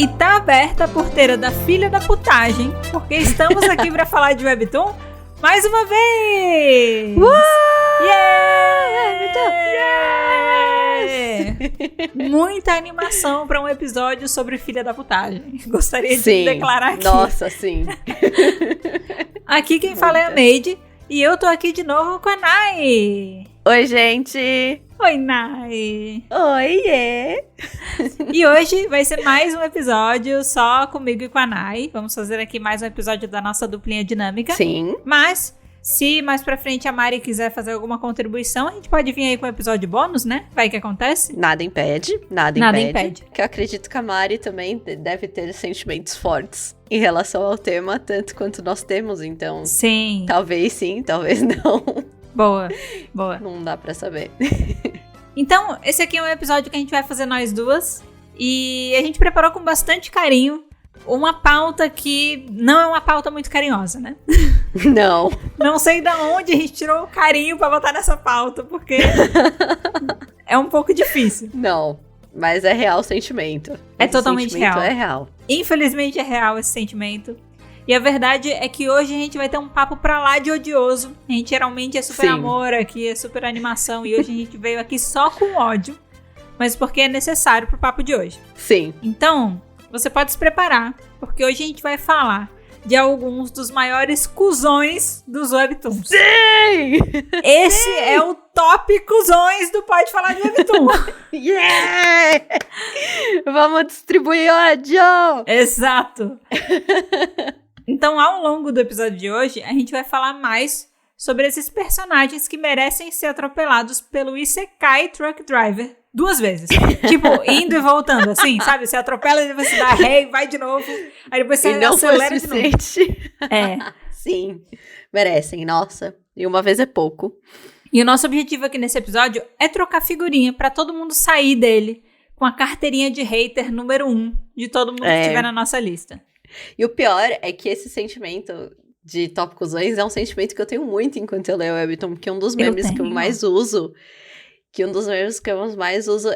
E tá aberta a porteira da filha da putagem, porque estamos aqui para falar de Webtoon mais uma vez! Muita animação para um episódio sobre filha da putagem. Gostaria de declarar aqui. Nossa, sim. Aqui quem fala é a Neide e eu tô aqui de novo com a Nai. Oi, gente. Oi, Nai. Oiê. E hoje vai ser mais um episódio só comigo e com a Nai. Vamos fazer aqui mais um episódio da nossa duplinha dinâmica. Sim. Mas, se mais pra frente a Mari quiser fazer alguma contribuição, a gente pode vir aí com um episódio bônus, né? Vai que acontece. Nada impede. Que eu acredito que a Mari também deve ter sentimentos fortes em relação ao tema, tanto quanto nós temos, então... Sim, talvez não. Boa. Não dá pra saber. Então, esse aqui é um episódio que a gente vai fazer nós duas. E a gente preparou com bastante carinho uma pauta que não é uma pauta muito carinhosa, né? Não. Não sei de onde a gente tirou o carinho pra botar nessa pauta, porque é um pouco difícil. Não, mas é real o sentimento. É totalmente real. É real. Infelizmente é real esse sentimento. E a verdade é que hoje a gente vai ter um papo pra lá de odioso. A gente geralmente é super amor aqui, é super animação. E hoje a gente veio aqui só com ódio. Mas porque é necessário pro papo de hoje. Sim. Então, você pode se preparar. Porque hoje a gente vai falar de alguns dos maiores cuzões dos Webtoons. Sim! Esse é o top cuzões do Pode Falar de Webtoon. Yeah! Vamos distribuir ódio! Exato! Então, ao longo do episódio de hoje, a gente vai falar mais sobre esses personagens que merecem ser atropelados pelo Isekai Truck Driver 2 vezes. Tipo, indo e voltando, assim, sabe? Você atropela e você dá ré e vai de novo. Aí depois você acelera de novo. É. Sim, merecem, nossa. E uma vez é pouco. E o nosso objetivo aqui nesse episódio é trocar figurinha pra todo mundo sair dele com a carteirinha de hater número 1 de todo mundo que estiver na nossa lista. E o pior é que esse sentimento de top cuzões é um sentimento que eu tenho muito enquanto eu leio o Webtoon, porque um dos memes que eu mais uso...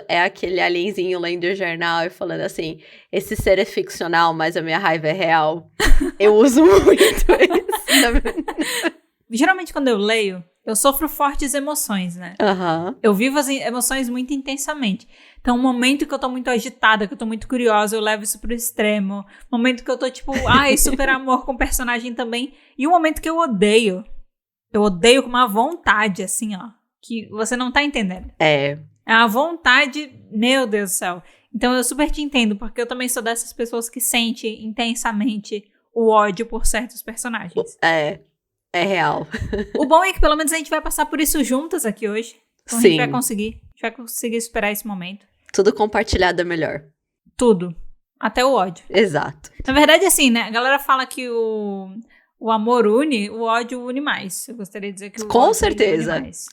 é aquele alienzinho lendo o jornal e falando assim, esse ser é ficcional, mas a minha raiva é real. Eu uso muito isso. Geralmente quando eu leio, eu sofro fortes emoções, né? Uhum. Eu vivo as emoções muito intensamente. Então, um momento que eu tô muito agitada, que eu tô muito curiosa, eu levo isso pro extremo. Momento que eu tô tipo, super amor com o personagem também. E um momento que eu odeio com uma vontade, assim, ó. Que você não tá entendendo. É a vontade, meu Deus do céu. Então eu super te entendo, porque eu também sou dessas pessoas que sente intensamente o ódio por certos personagens. É real. O bom é que pelo menos a gente vai passar por isso juntas aqui hoje. Então Sim. A gente vai conseguir superar esse momento. Tudo compartilhado é melhor. Tudo. Até o ódio. Exato. Na verdade, assim, né? A galera fala que o amor une, o ódio une mais. Eu gostaria de dizer que o Com ódio certeza. une mais.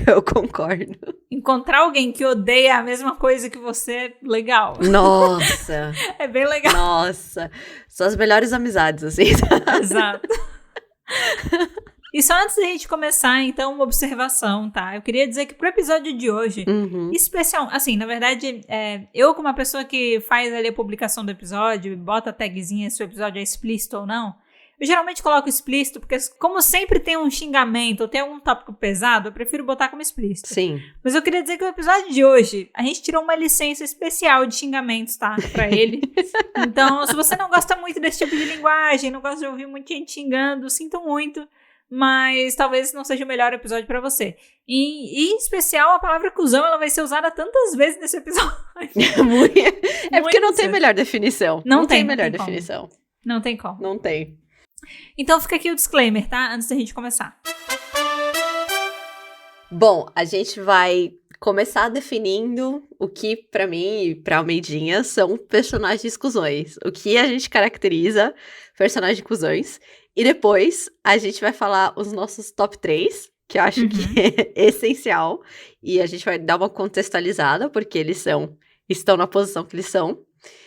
Eu concordo. Encontrar alguém que odeia a mesma coisa que você é legal. Nossa. É bem legal. Nossa. São as melhores amizades, assim. Exato. E só antes da gente começar, então, uma observação, tá? Eu queria dizer que pro episódio de hoje, especial, assim, na verdade, eu como uma pessoa que faz ali a publicação do episódio, bota a tagzinha se o episódio é explícito ou não, eu geralmente coloco explícito, porque como sempre tem um xingamento ou tem algum tópico pesado, eu prefiro botar como explícito. Sim. Mas eu queria dizer que o episódio de hoje, a gente tirou uma licença especial de xingamentos, tá? Pra ele. Então, se você não gosta muito desse tipo de linguagem, não gosta de ouvir muita gente xingando, sinto muito, mas talvez não seja o melhor episódio pra você. E em especial, a palavra cuzão, ela vai ser usada tantas vezes nesse episódio. É porque não tem melhor definição. Não tem melhor definição. Não tem como. Não tem. Então fica aqui o disclaimer, tá? Antes da gente começar. Bom, a gente vai começar definindo o que, pra mim e pra Almeidinha, são personagens cuzões. O que a gente caracteriza personagens cuzões. E depois a gente vai falar os nossos top 3, que eu acho que é essencial. E a gente vai dar uma contextualizada, porque eles estão na posição que eles são.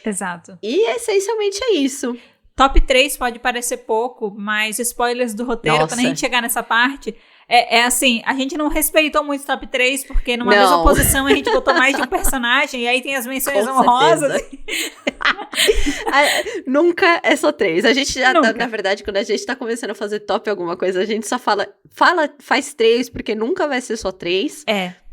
Exato. E essencialmente é isso. Top 3 pode parecer pouco, mas spoilers do roteiro, quando a gente chegar nessa parte, é assim, a gente não respeitou muito o top 3, porque numa mesma posição a gente botou mais de um personagem, e aí tem as menções honrosas. Nunca é só 3. A gente já tá, na verdade, quando a gente tá começando a fazer top alguma coisa, a gente só faz 3, porque nunca vai ser só 3.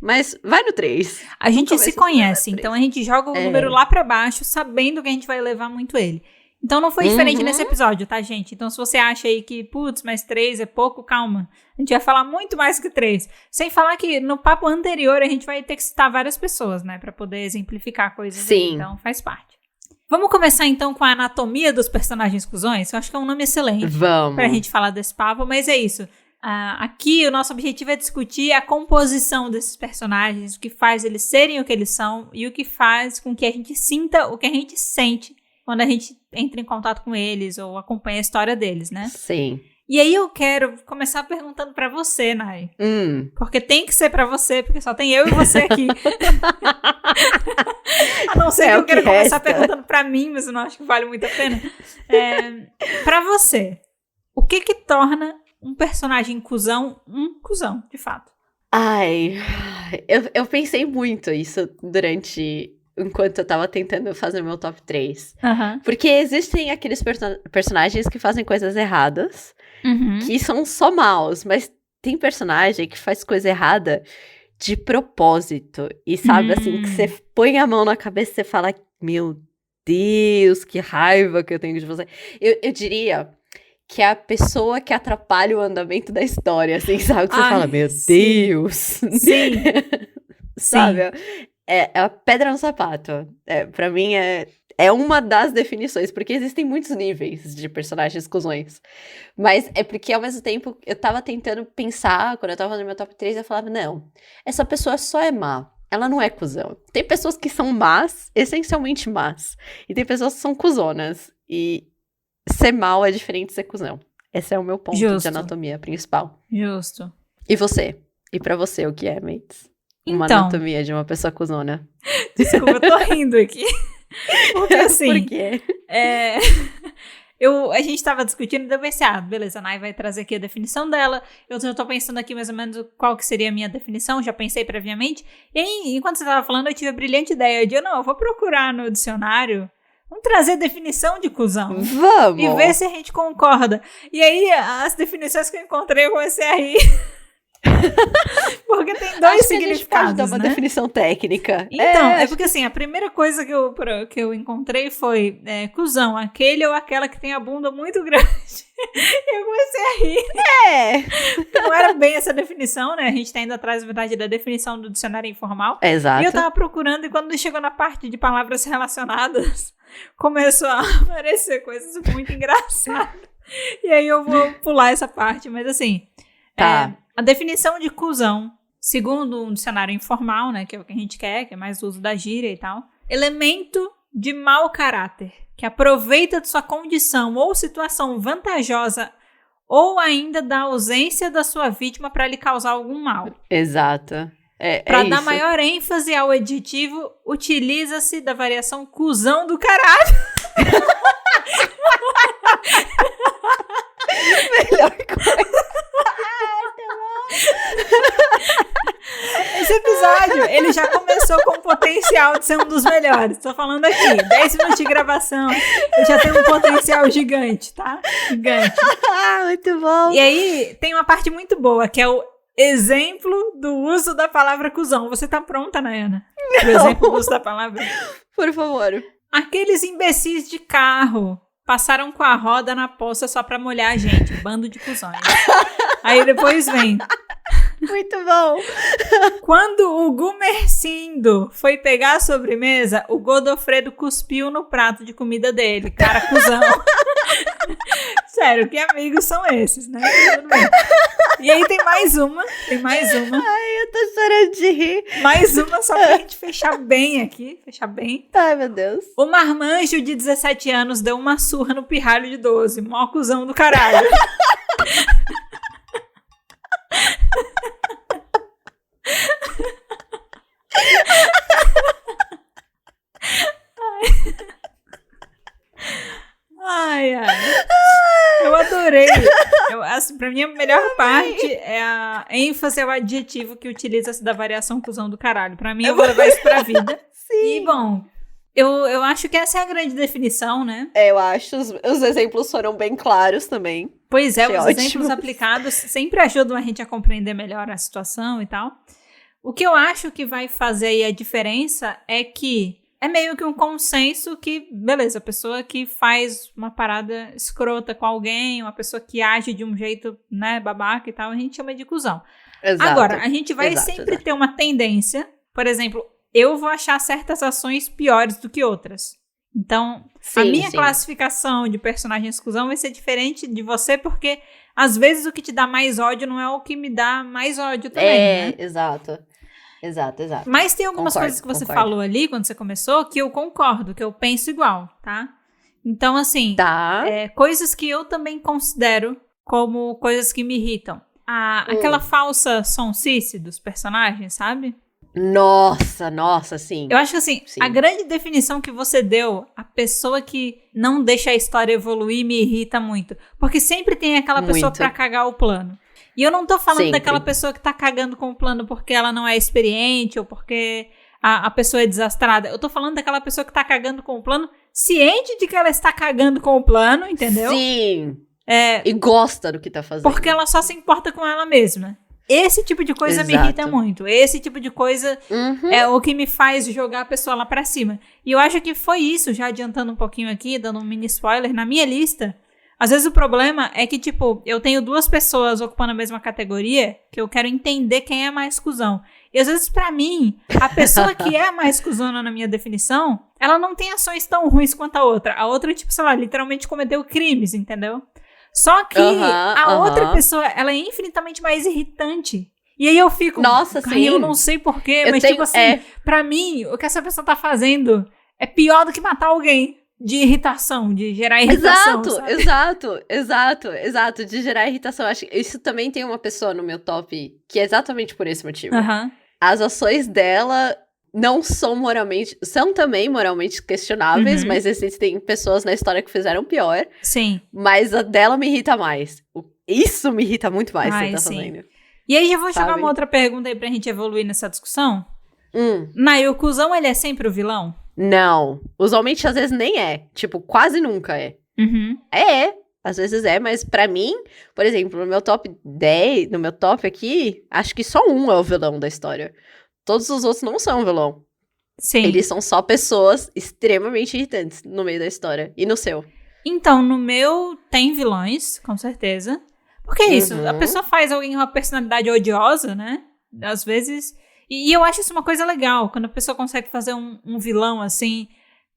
Mas vai no 3. A gente se conhece, então a gente joga o número lá pra baixo, sabendo que a gente vai levar muito ele. Então não foi diferente nesse episódio, tá, gente? Então se você acha aí que, putz, mas 3 é pouco, calma. A gente vai falar muito mais que 3. Sem falar que no papo anterior a gente vai ter que citar várias pessoas, né? Pra poder exemplificar coisas. Sim. Então faz parte. Vamos começar então com a anatomia dos personagens cuzões? Eu acho que é um nome excelente. Vamos. Pra gente falar desse papo, mas é isso. Aqui o nosso objetivo é discutir a composição desses personagens, o que faz eles serem o que eles são e o que faz com que a gente sinta o que a gente sente quando a gente entra em contato com eles ou acompanha a história deles, né? Sim. E aí eu quero começar perguntando pra você, Nai. Porque tem que ser pra você, porque só tem eu e você aqui. A não ser que eu queira começar perguntando pra mim, mas eu não acho que vale muito a pena. Pra você, o que torna um personagem cuzão um cuzão, de fato? Eu pensei muito isso enquanto eu tava tentando fazer meu top 3. Porque existem aqueles personagens que fazem coisas erradas, que são só maus, mas tem personagem que faz coisa errada de propósito. E sabe, assim, que você põe a mão na cabeça e você fala, meu Deus, que raiva que eu tenho de você. Eu diria que é a pessoa que atrapalha o andamento da história, assim, sabe? Que você fala, meu Deus! Sim! Sabe? É a pedra no sapato. Pra mim, é uma das definições, porque existem muitos níveis de personagens cuzões. Mas é porque, ao mesmo tempo, eu tava tentando pensar, quando eu tava fazendo meu top 3, eu falava, não, essa pessoa só é má. Ela não é cuzão. Tem pessoas que são más, essencialmente más. E tem pessoas que são cuzonas. E ser mal é diferente de ser cuzão. Esse é o meu ponto de anatomia principal. Justo. E você? E pra você, o que é, mates? Uma anatomia de uma pessoa cuzona. Desculpa, eu tô rindo aqui. Porque assim... Por quê? A gente tava discutindo e eu pensei, beleza, a Nai vai trazer aqui a definição dela. Eu já tô pensando aqui mais ou menos qual que seria a minha definição, já pensei previamente. E aí, enquanto você tava falando, eu tive a brilhante ideia de, eu vou procurar no dicionário. Vamos trazer definição de cuzão. Vamos! E ver se a gente concorda. E aí, as definições que eu encontrei, eu comecei a rir. Porque tem dois significados, pode dar uma definição técnica. Então, porque assim, a primeira coisa que eu encontrei foi cuzão, aquele ou aquela que tem a bunda muito grande. E eu comecei a rir. Não era bem essa definição, né? A gente tá indo atrás, na verdade, da definição do dicionário informal. Exato. E eu tava procurando, e quando chegou na parte de palavras relacionadas, começou a aparecer coisas muito engraçadas. E aí eu vou pular essa parte, mas assim... A definição de cuzão, segundo um dicionário informal, né, que é o que a gente quer, que é mais o uso da gíria e tal, elemento de mau caráter, que aproveita de sua condição ou situação vantajosa ou ainda da ausência da sua vítima para lhe causar algum mal. Exato. Para dar maior ênfase ao adjetivo, utiliza-se da variação cuzão do caralho. Melhor coisa. Esse episódio, ele já começou com o potencial de ser um dos melhores. Tô falando aqui, 10 minutos de gravação, eu já tenho um potencial gigante, tá? Gigante. Muito bom. E aí, tem uma parte muito boa, que é o exemplo do uso da palavra cuzão. Você tá pronta, Nayana? O exemplo do uso da palavra? Por favor. Aqueles imbecis de carro passaram com a roda na poça só pra molhar a gente. Bando de cuzões. Aí depois vem... Muito bom. Quando o Gumercindo foi pegar a sobremesa, o Godofredo cuspiu no prato de comida dele. Cara, cuzão. Sério, que amigos são esses, né? Tudo bem. E aí tem mais uma. Ai, eu tô chorando de rir. Mais uma só pra gente fechar bem aqui. Fechar bem. Ai, meu Deus. O marmanjo de 17 anos deu uma surra no pirralho de 12. Mó cuzão do caralho. Ai. Eu adorei. Assim, pra mim, a melhor parte é a ênfase ao adjetivo que utiliza-se da variação cuzão do caralho. Pra mim, eu vou levar isso pra vida. Sim. E, bom, Eu acho que essa é a grande definição, né? Eu acho, os exemplos foram bem claros também. Pois é, Achei os ótimo. exemplos aplicados sempre ajudam a gente a compreender melhor a situação e tal. O que eu acho que vai fazer aí a diferença é que é meio que um consenso que, beleza, a pessoa que faz uma parada escrota com alguém, uma pessoa que age de um jeito, né, babaca e tal, a gente chama de cuzão. Exato. Agora, a gente vai sempre ter uma tendência, por exemplo, eu vou achar certas ações piores do que outras. Então, a minha classificação de personagem exclusão vai ser diferente de você, porque às vezes o que te dá mais ódio não é o que me dá mais ódio também, né? Exato. Mas tem algumas coisas que você falou ali, quando você começou, que eu concordo, que eu penso igual, tá? Então, assim, coisas que eu também considero como coisas que me irritam. Aquela falsa sonsice dos personagens, sabe? Nossa, sim. Eu acho que, assim, a grande definição que você deu, a pessoa que não deixa a história evoluir, me irrita muito. Porque sempre tem aquela pessoa pra cagar o plano. E eu não tô falando daquela pessoa que tá cagando com o plano porque ela não é experiente ou porque a pessoa é desastrada. Eu tô falando daquela pessoa que tá cagando com o plano, ciente de que ela está cagando com o plano, entendeu? Sim. E gosta do que tá fazendo. Porque ela só se importa com ela mesma. Esse tipo de coisa me irrita muito. Esse tipo de coisa é o que me faz jogar a pessoa lá pra cima. E eu acho que foi isso, já adiantando um pouquinho aqui, dando um mini spoiler, na minha lista. Às vezes o problema é que, tipo, eu tenho duas pessoas ocupando a mesma categoria que eu quero entender quem é mais cuzão. E às vezes, pra mim, a pessoa que é mais cuzona na minha definição, ela não tem ações tão ruins quanto a outra. A outra, tipo, sei lá, literalmente cometeu crimes, entendeu? Só que a outra pessoa, ela é infinitamente mais irritante. E aí eu fico... Nossa, sim. Eu não sei porquê, mas tipo assim, pra mim, o que essa pessoa tá fazendo é pior do que matar alguém. De irritação, de gerar irritação. Exato, de gerar irritação. Acho que isso também tem uma pessoa no meu top que é exatamente por esse motivo. As ações dela não são são também moralmente questionáveis, mas existem pessoas na história que fizeram pior. Sim. Mas a dela me irrita mais. Isso me irrita muito mais, você tá fazendo. E aí já vou jogar uma outra pergunta aí pra gente evoluir nessa discussão. Nai, o cuzão, ele é sempre o vilão? Não. Usualmente, às vezes, nem é. Tipo, quase nunca é. Às vezes é, mas pra mim, por exemplo, no meu top 10, no meu top aqui, acho que só um é o vilão da história. Todos os outros não são vilão. Sim. Eles são só pessoas extremamente irritantes no meio da história. E no seu? Então, no meu tem vilões, com certeza. Porque é isso, a pessoa faz alguém com uma personalidade odiosa, né? Às vezes... E eu acho isso uma coisa legal, quando a pessoa consegue fazer um vilão, assim,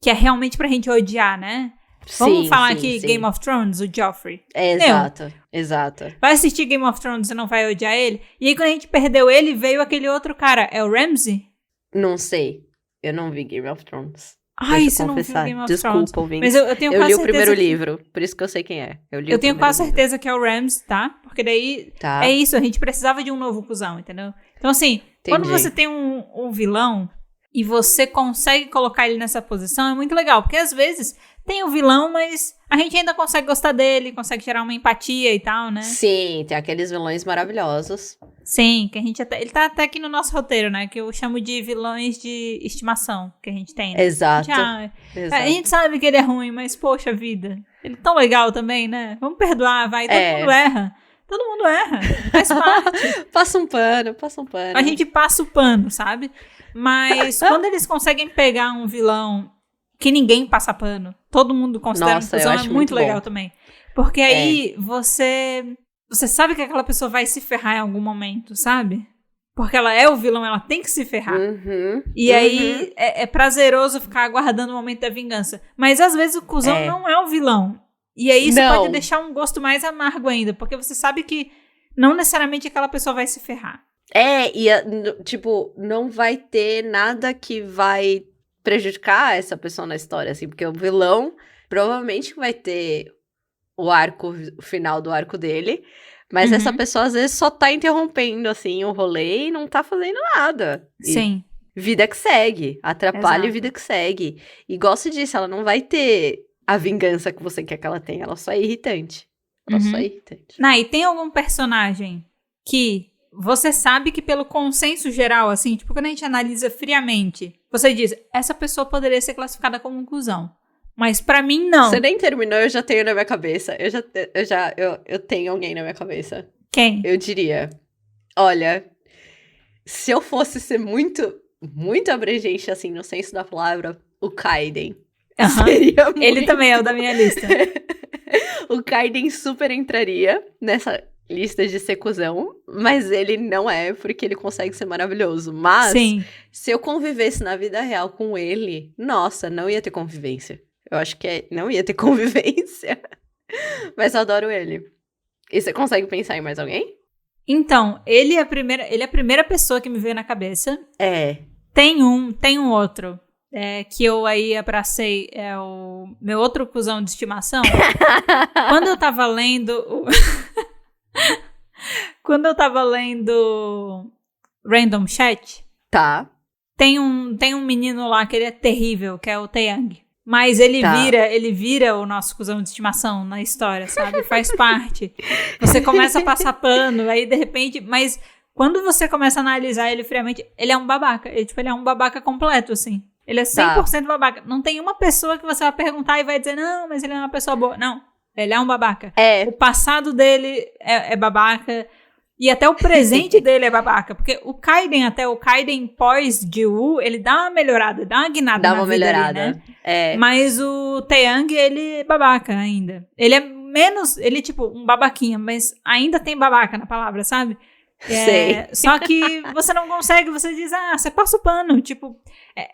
que é realmente pra gente odiar, né? Vamos falar aqui Game of Thrones, o Joffrey. Exato. Vai assistir Game of Thrones e não vai odiar ele? E aí, quando a gente perdeu ele, veio aquele outro cara. É o Ramsay? Não sei. Eu não vi Game of Thrones. Ai, você não viu Game of Thrones? Desculpa, ouvinte. Mas eu tenho quase li o primeiro livro, por isso que eu sei quem é. Eu tenho quase certeza que é o Ramsay, tá? Porque daí é isso, a gente precisava de um novo cuzão, entendeu? Então, assim, quando você tem um vilão e você consegue colocar ele nessa posição, é muito legal. Porque às vezes tem o vilão, mas a gente ainda consegue gostar dele, consegue gerar uma empatia e tal, né? Sim, tem aqueles vilões maravilhosos. Sim, que a gente ele tá até aqui no nosso roteiro, né? Que eu chamo de vilões de estimação que a gente tem, né? Exato. A gente sabe que ele é ruim, mas poxa vida, ele é tão legal também, né? Vamos perdoar, vai, todo mundo erra. Todo mundo erra, faz parte. Passa um pano. A gente passa o pano, sabe? Mas quando eles conseguem pegar um vilão que ninguém passa pano, todo mundo considera um cuzão, é muito legal também. Porque aí você sabe que aquela pessoa vai se ferrar em algum momento, sabe? Porque ela é o vilão, ela tem que se ferrar. E aí é prazeroso ficar aguardando o momento da vingança. Mas às vezes o cuzão não é o vilão. E aí isso pode deixar um gosto mais amargo ainda, porque você sabe que não necessariamente aquela pessoa vai se ferrar. Tipo, não vai ter nada que vai prejudicar essa pessoa na história, assim, porque o vilão provavelmente vai ter o final do arco dele, mas essa pessoa às vezes só tá interrompendo, assim, o rolê e não tá fazendo nada. Sim. Vida que segue, atrapalha e vida que segue. E gosto disso, ela não vai ter a vingança que você quer que ela tenha, ela só é irritante. E tem algum personagem que você sabe que pelo consenso geral, assim, tipo, quando a gente analisa friamente, você diz, essa pessoa poderia ser classificada como um cuzão. Mas pra mim, não. Você nem terminou, eu já tenho na minha cabeça. Eu tenho alguém na minha cabeça. Quem? Eu diria, olha, se eu fosse ser muito, muito abrangente, assim, no senso da palavra, o Kaiden. Seria muito... Ele também é o da minha lista. O Kaiden super entraria nessa lista de ser cuzão, mas ele não é, porque ele consegue ser maravilhoso. Mas, Sim. Se eu convivesse na vida real com ele, nossa, não ia ter convivência. Eu acho que não ia ter convivência. Mas eu adoro ele. E você consegue pensar em mais alguém? Então, ele é a primeira pessoa que me veio na cabeça. É. Tem um outro. Que eu aí abracei, é o meu outro cuzão de estimação. Quando eu tava lendo Quando eu tava lendo Random Chat, Tá. tem um menino lá que ele é terrível, que é o Taeyang. Mas ele vira o nosso cuzão de estimação na história, sabe? Faz parte. Você começa a passar pano, aí de repente... Mas quando você começa a analisar ele friamente, ele é um babaca. Ele é um babaca completo, assim. Ele é 100% babaca. Não tem uma pessoa que você vai perguntar e vai dizer, não, mas ele é uma pessoa boa. Não, ele é um babaca. O passado dele é babaca. E até o presente dele é babaca. Porque o Kaiden pós-Jiwoo, ele dá uma melhorada, dá uma guinada na vida. Dá uma melhorada. Ali, né? Mas o Taeyang, ele é babaca ainda. Ele é menos, ele é tipo um babaquinha, mas ainda tem babaca na palavra, sabe? Sei. Só que você não consegue, você diz, você passa o pano. Tipo,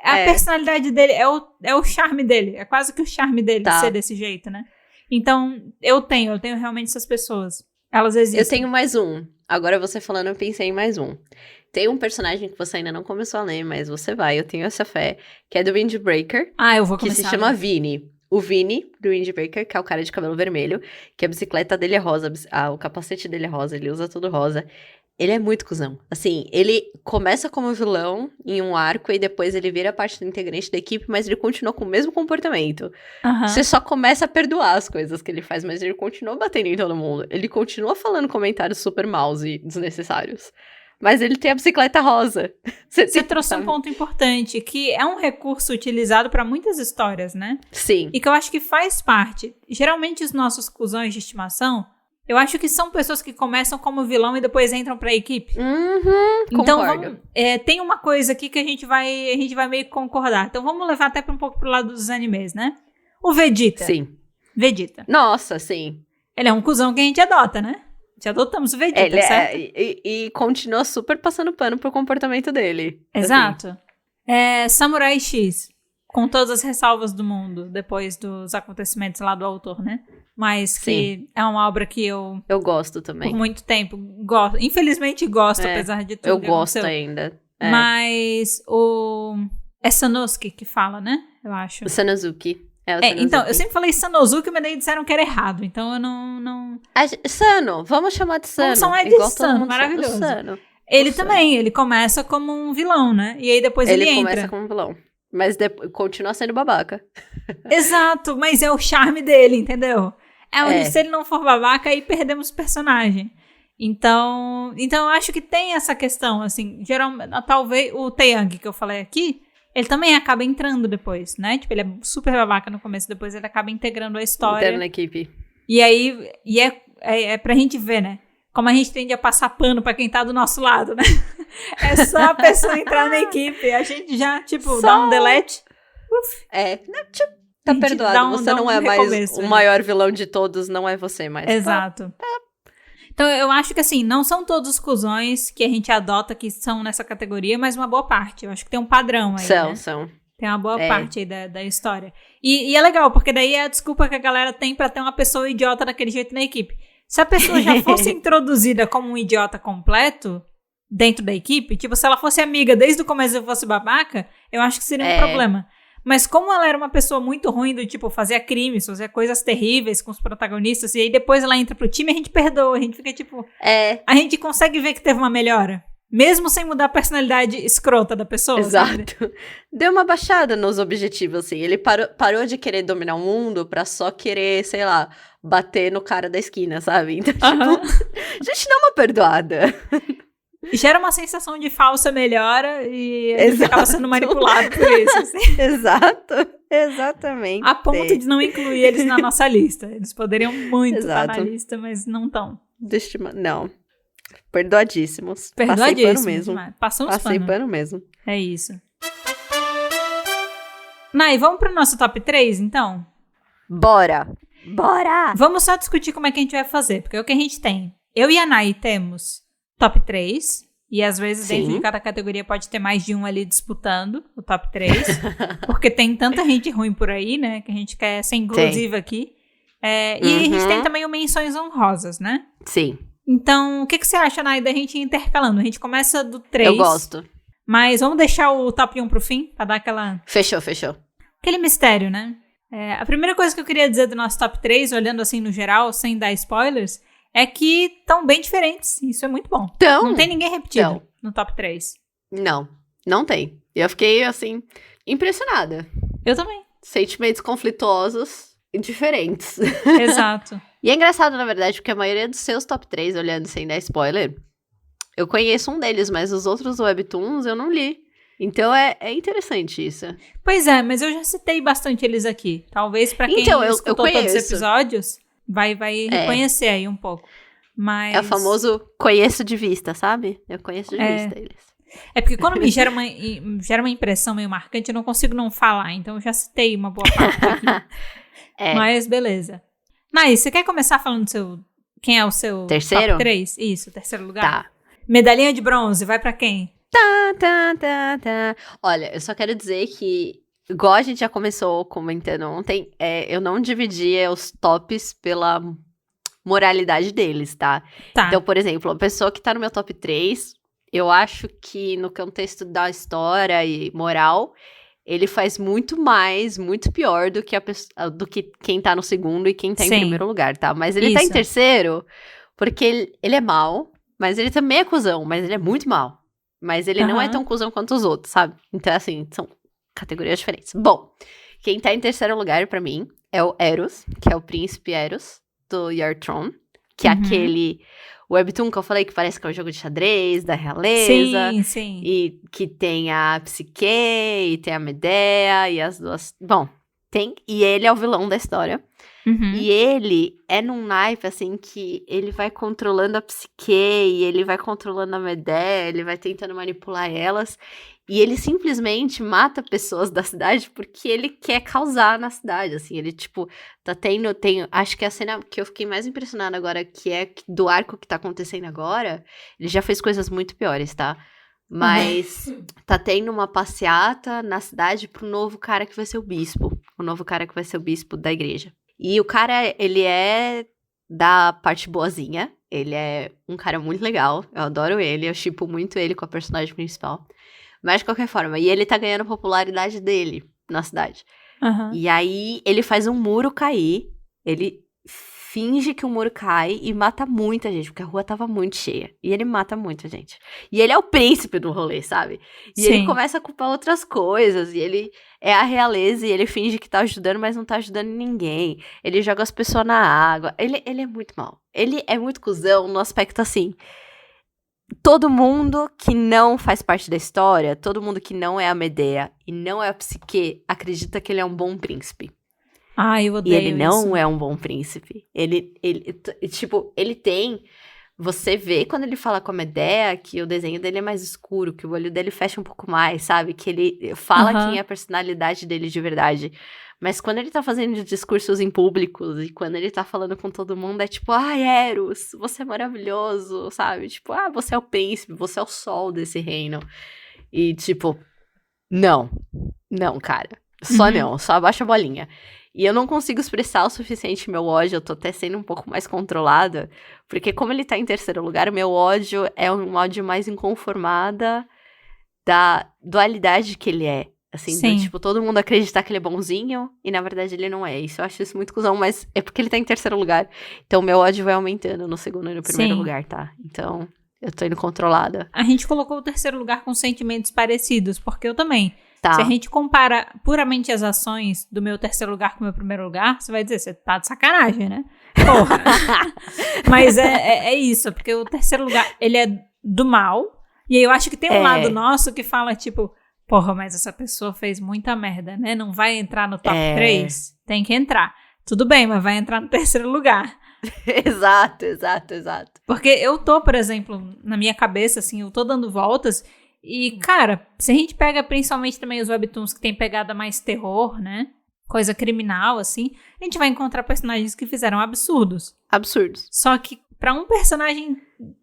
a personalidade dele é o charme dele. É quase que o charme dele ser desse jeito, né? Então, eu tenho realmente essas pessoas. Elas existem. Eu tenho mais um. Agora você falando, eu pensei em mais um. Tem um personagem que você ainda não começou a ler, mas você vai, eu tenho essa fé, que é do Windbreaker. Eu vou começar. Que se chama Vini. O Vini, do Windbreaker, que é o cara de cabelo vermelho, que a bicicleta dele é rosa, o capacete dele é rosa, ele usa tudo rosa. Ele é muito cuzão. Assim, ele começa como vilão em um arco e depois ele vira parte do integrante da equipe, mas ele continua com o mesmo comportamento. Você só começa a perdoar as coisas que ele faz, mas ele continua batendo em todo mundo. Ele continua falando comentários super maus e desnecessários. Mas ele tem a bicicleta rosa. Você trouxe um ponto importante, que é um recurso utilizado para muitas histórias, né? Sim. E que eu acho que faz parte. Geralmente os nossos cuzões de estimação, eu acho que são pessoas que começam como vilão e depois entram pra equipe. Então, tem uma coisa aqui que a gente vai meio que concordar. Então, vamos levar até um pouco pro lado dos animes, né? O Vegeta. Sim. Vegeta. Nossa, sim. Ele é um cuzão que a gente adota, né? Já adotamos o Vegeta, certo? E continua super passando pano pro comportamento dele. Exato. Assim. Samurai X. Com todas as ressalvas do mundo, depois dos acontecimentos lá do autor, né? Mas que é uma obra que eu gosto também. Por muito tempo, gosto. Infelizmente gosto, apesar de tudo. Eu gosto ainda. Mas é Sanosuke que fala, né? Eu acho. O Sanosuke. É o Sanosuke. Então, eu sempre falei Sanosuke, mas daí disseram que era errado. Então eu não... Sano, vamos chamar de Sano. Vamos chamar de Sano, maravilhoso. Sano. Ele também, ele começa como um vilão, né? E aí depois ele entra. Ele começa como um vilão. Mas continua sendo babaca. Exato, mas é o charme dele, entendeu? Se ele não for babaca, aí perdemos o personagem. Então eu acho que tem essa questão, assim, geralmente, talvez o Taeyang que eu falei aqui, ele também acaba entrando depois, né? Tipo, ele é super babaca no começo, depois ele acaba integrando a história. Integrando a equipe. E aí, é pra gente ver, né? Como a gente tende a passar pano pra quem tá do nosso lado, né? É só a pessoa entrar na equipe, a gente já, dá um delete. Tá perdoado, você não é mais o maior vilão de todos, não é você mais. Exato. Então, eu acho que, assim, não são todos os cuzões que a gente adota que são nessa categoria, mas uma boa parte. Eu acho que tem um padrão aí, São. Tem uma boa parte aí da história. E é legal, porque daí é a desculpa que a galera tem pra ter uma pessoa idiota daquele jeito na equipe. Se a pessoa já fosse introduzida como um idiota completo dentro da equipe, tipo, se ela fosse amiga desde o começo e fosse babaca, eu acho que seria um problema. Mas como ela era uma pessoa muito ruim do tipo, fazia crimes, fazia coisas terríveis com os protagonistas, e aí depois ela entra pro time, a gente perdoa, a gente fica tipo... A gente consegue ver que teve uma melhora. Mesmo sem mudar a personalidade escrota da pessoa. Exato. Sabe? Deu uma baixada nos objetivos, assim. Ele parou de querer dominar o mundo pra só querer, sei lá, bater no cara da esquina, sabe? Então, tipo, a gente dá uma perdoada. Gera uma sensação de falsa melhora e ele acaba sendo manipulado por isso. Assim. Exato, exatamente. A ponto de não incluir eles na nossa lista. Eles poderiam muito estar na lista, mas não estão. Não. Perdoadíssimos. Passei pano mesmo. Passei pano mesmo. É isso. Nai, vamos pro nosso top 3, então? Bora! Vamos só discutir como é que a gente vai fazer, porque é o que a gente tem. Eu e a Nai temos top 3, e às vezes dentro de cada categoria pode ter mais de um ali disputando o top 3, porque tem tanta gente ruim por aí, né, que a gente quer ser inclusiva aqui. E a gente tem também o menções honrosas, né? Sim. Então, o que você acha, Nai, da gente ir intercalando? A gente começa do 3. Eu gosto. Mas vamos deixar o top 1 pro fim, pra dar aquela... Fechou. Aquele mistério, né? A primeira coisa que eu queria dizer do nosso top 3, olhando assim no geral, sem dar spoilers, é que estão bem diferentes. Isso é muito bom. Não tem ninguém repetido no top 3. Não tem. Eu fiquei, assim, impressionada. Eu também. Sentimentos conflituosos e diferentes. Exato. E é engraçado, na verdade, porque a maioria dos seus top 3, olhando sem dar spoiler, eu conheço um deles, mas os outros webtoons eu não li. Então é interessante isso. Pois é, mas eu já citei bastante eles aqui. Talvez pra quem escutou todos os episódios, vai reconhecer aí um pouco. Mas... É o famoso conheço de vista, sabe? Eu conheço de vista eles. É porque quando me gera uma impressão meio marcante, eu não consigo não falar. Então eu já citei uma boa parte aqui. Mas beleza. Nai, você quer começar falando quem é o seu terceiro? Top 3? Isso, terceiro lugar. Tá. Medalhinha de bronze, vai pra quem? Olha, eu só quero dizer que, igual a gente já começou comentando ontem, eu não dividia os tops pela moralidade deles, tá? Então, por exemplo, a pessoa que tá no meu top 3, eu acho que no contexto da história e moral, ele faz muito mais, muito pior do que quem tá no segundo e quem tá em primeiro lugar, tá? Mas ele tá em terceiro porque ele é mau, mas ele também é cuzão, mas ele é muito mau. Mas ele não é tão cuzão quanto os outros, sabe? Então, assim, são categorias diferentes. Bom, quem tá em terceiro lugar pra mim é o Eros, que é o príncipe Eros do Your Throne, que é aquele webtoon que eu falei que parece que é um jogo de xadrez, da realeza. Sim. E que tem a Psique e tem a Medea e as duas... Bom, e ele é o vilão da história. E ele é num naipe, assim, que ele vai controlando a Psique e ele vai controlando a Medea, ele vai tentando manipular elas. E ele simplesmente mata pessoas da cidade porque ele quer causar na cidade, assim. Ele, tipo, acho que a cena que eu fiquei mais impressionada agora, que é do arco que tá acontecendo agora, ele já fez coisas muito piores, tá? Mas tá tendo uma passeata na cidade pro novo cara que vai ser o bispo. O novo cara que vai ser o bispo da igreja. E o cara, ele é da parte boazinha. Ele é um cara muito legal. Eu adoro ele. Eu shippo muito ele com a personagem principal. Mas de qualquer forma. E ele tá ganhando a popularidade dele na cidade. E aí, ele faz um muro cair. Ele finge que o muro cai e mata muita gente, porque a rua tava muito cheia. E ele mata muita gente. E ele é o príncipe do rolê, sabe? E ele começa a culpar outras coisas. E ele é a realeza e ele finge que tá ajudando, mas não tá ajudando ninguém. Ele joga as pessoas na água. Ele é muito mal. Ele é muito cuzão no aspecto assim. Todo mundo que não faz parte da história, todo mundo que não é a Medea e não é a Psique, acredita que ele é um bom príncipe. Eu odeio isso. E ele não é um bom príncipe. Ele tem... Você vê quando ele fala com a Medea que o desenho dele é mais escuro, que o olho dele fecha um pouco mais, sabe? Que ele fala quem é a personalidade dele de verdade. Mas quando ele tá fazendo discursos em públicos e quando ele tá falando com todo mundo, é tipo, Eros, você é maravilhoso, sabe? Tipo, você é o príncipe, você é o sol desse reino. E tipo, não, cara. Só abaixa a bolinha. E eu não consigo expressar o suficiente meu ódio, eu tô até sendo um pouco mais controlada, porque como ele tá em terceiro lugar, meu ódio é um ódio mais inconformada da dualidade que ele é. Assim, tipo, todo mundo acreditar que ele é bonzinho e na verdade ele não é. Eu acho isso muito cuzão, mas é porque ele tá em terceiro lugar. Então meu ódio vai aumentando no segundo e no primeiro lugar, tá? Então eu tô indo controlada. A gente colocou o terceiro lugar com sentimentos parecidos, porque eu também. Se a gente compara puramente as ações do meu terceiro lugar com o meu primeiro lugar, você vai dizer, você tá de sacanagem, né? Porra. Mas é isso, porque o terceiro lugar, ele é do mal. E aí eu acho que tem um lado nosso que fala, tipo, porra, mas essa pessoa fez muita merda, né? Não vai entrar no top 3? Tem que entrar. Tudo bem, mas vai entrar no 3º lugar. Exato. Porque eu tô, por exemplo, na minha cabeça, assim, eu tô dando voltas e, cara, se a gente pega principalmente também os webtoons que tem pegada mais terror, né? Coisa criminal, assim, a gente vai encontrar personagens que fizeram absurdos. Só que pra um personagem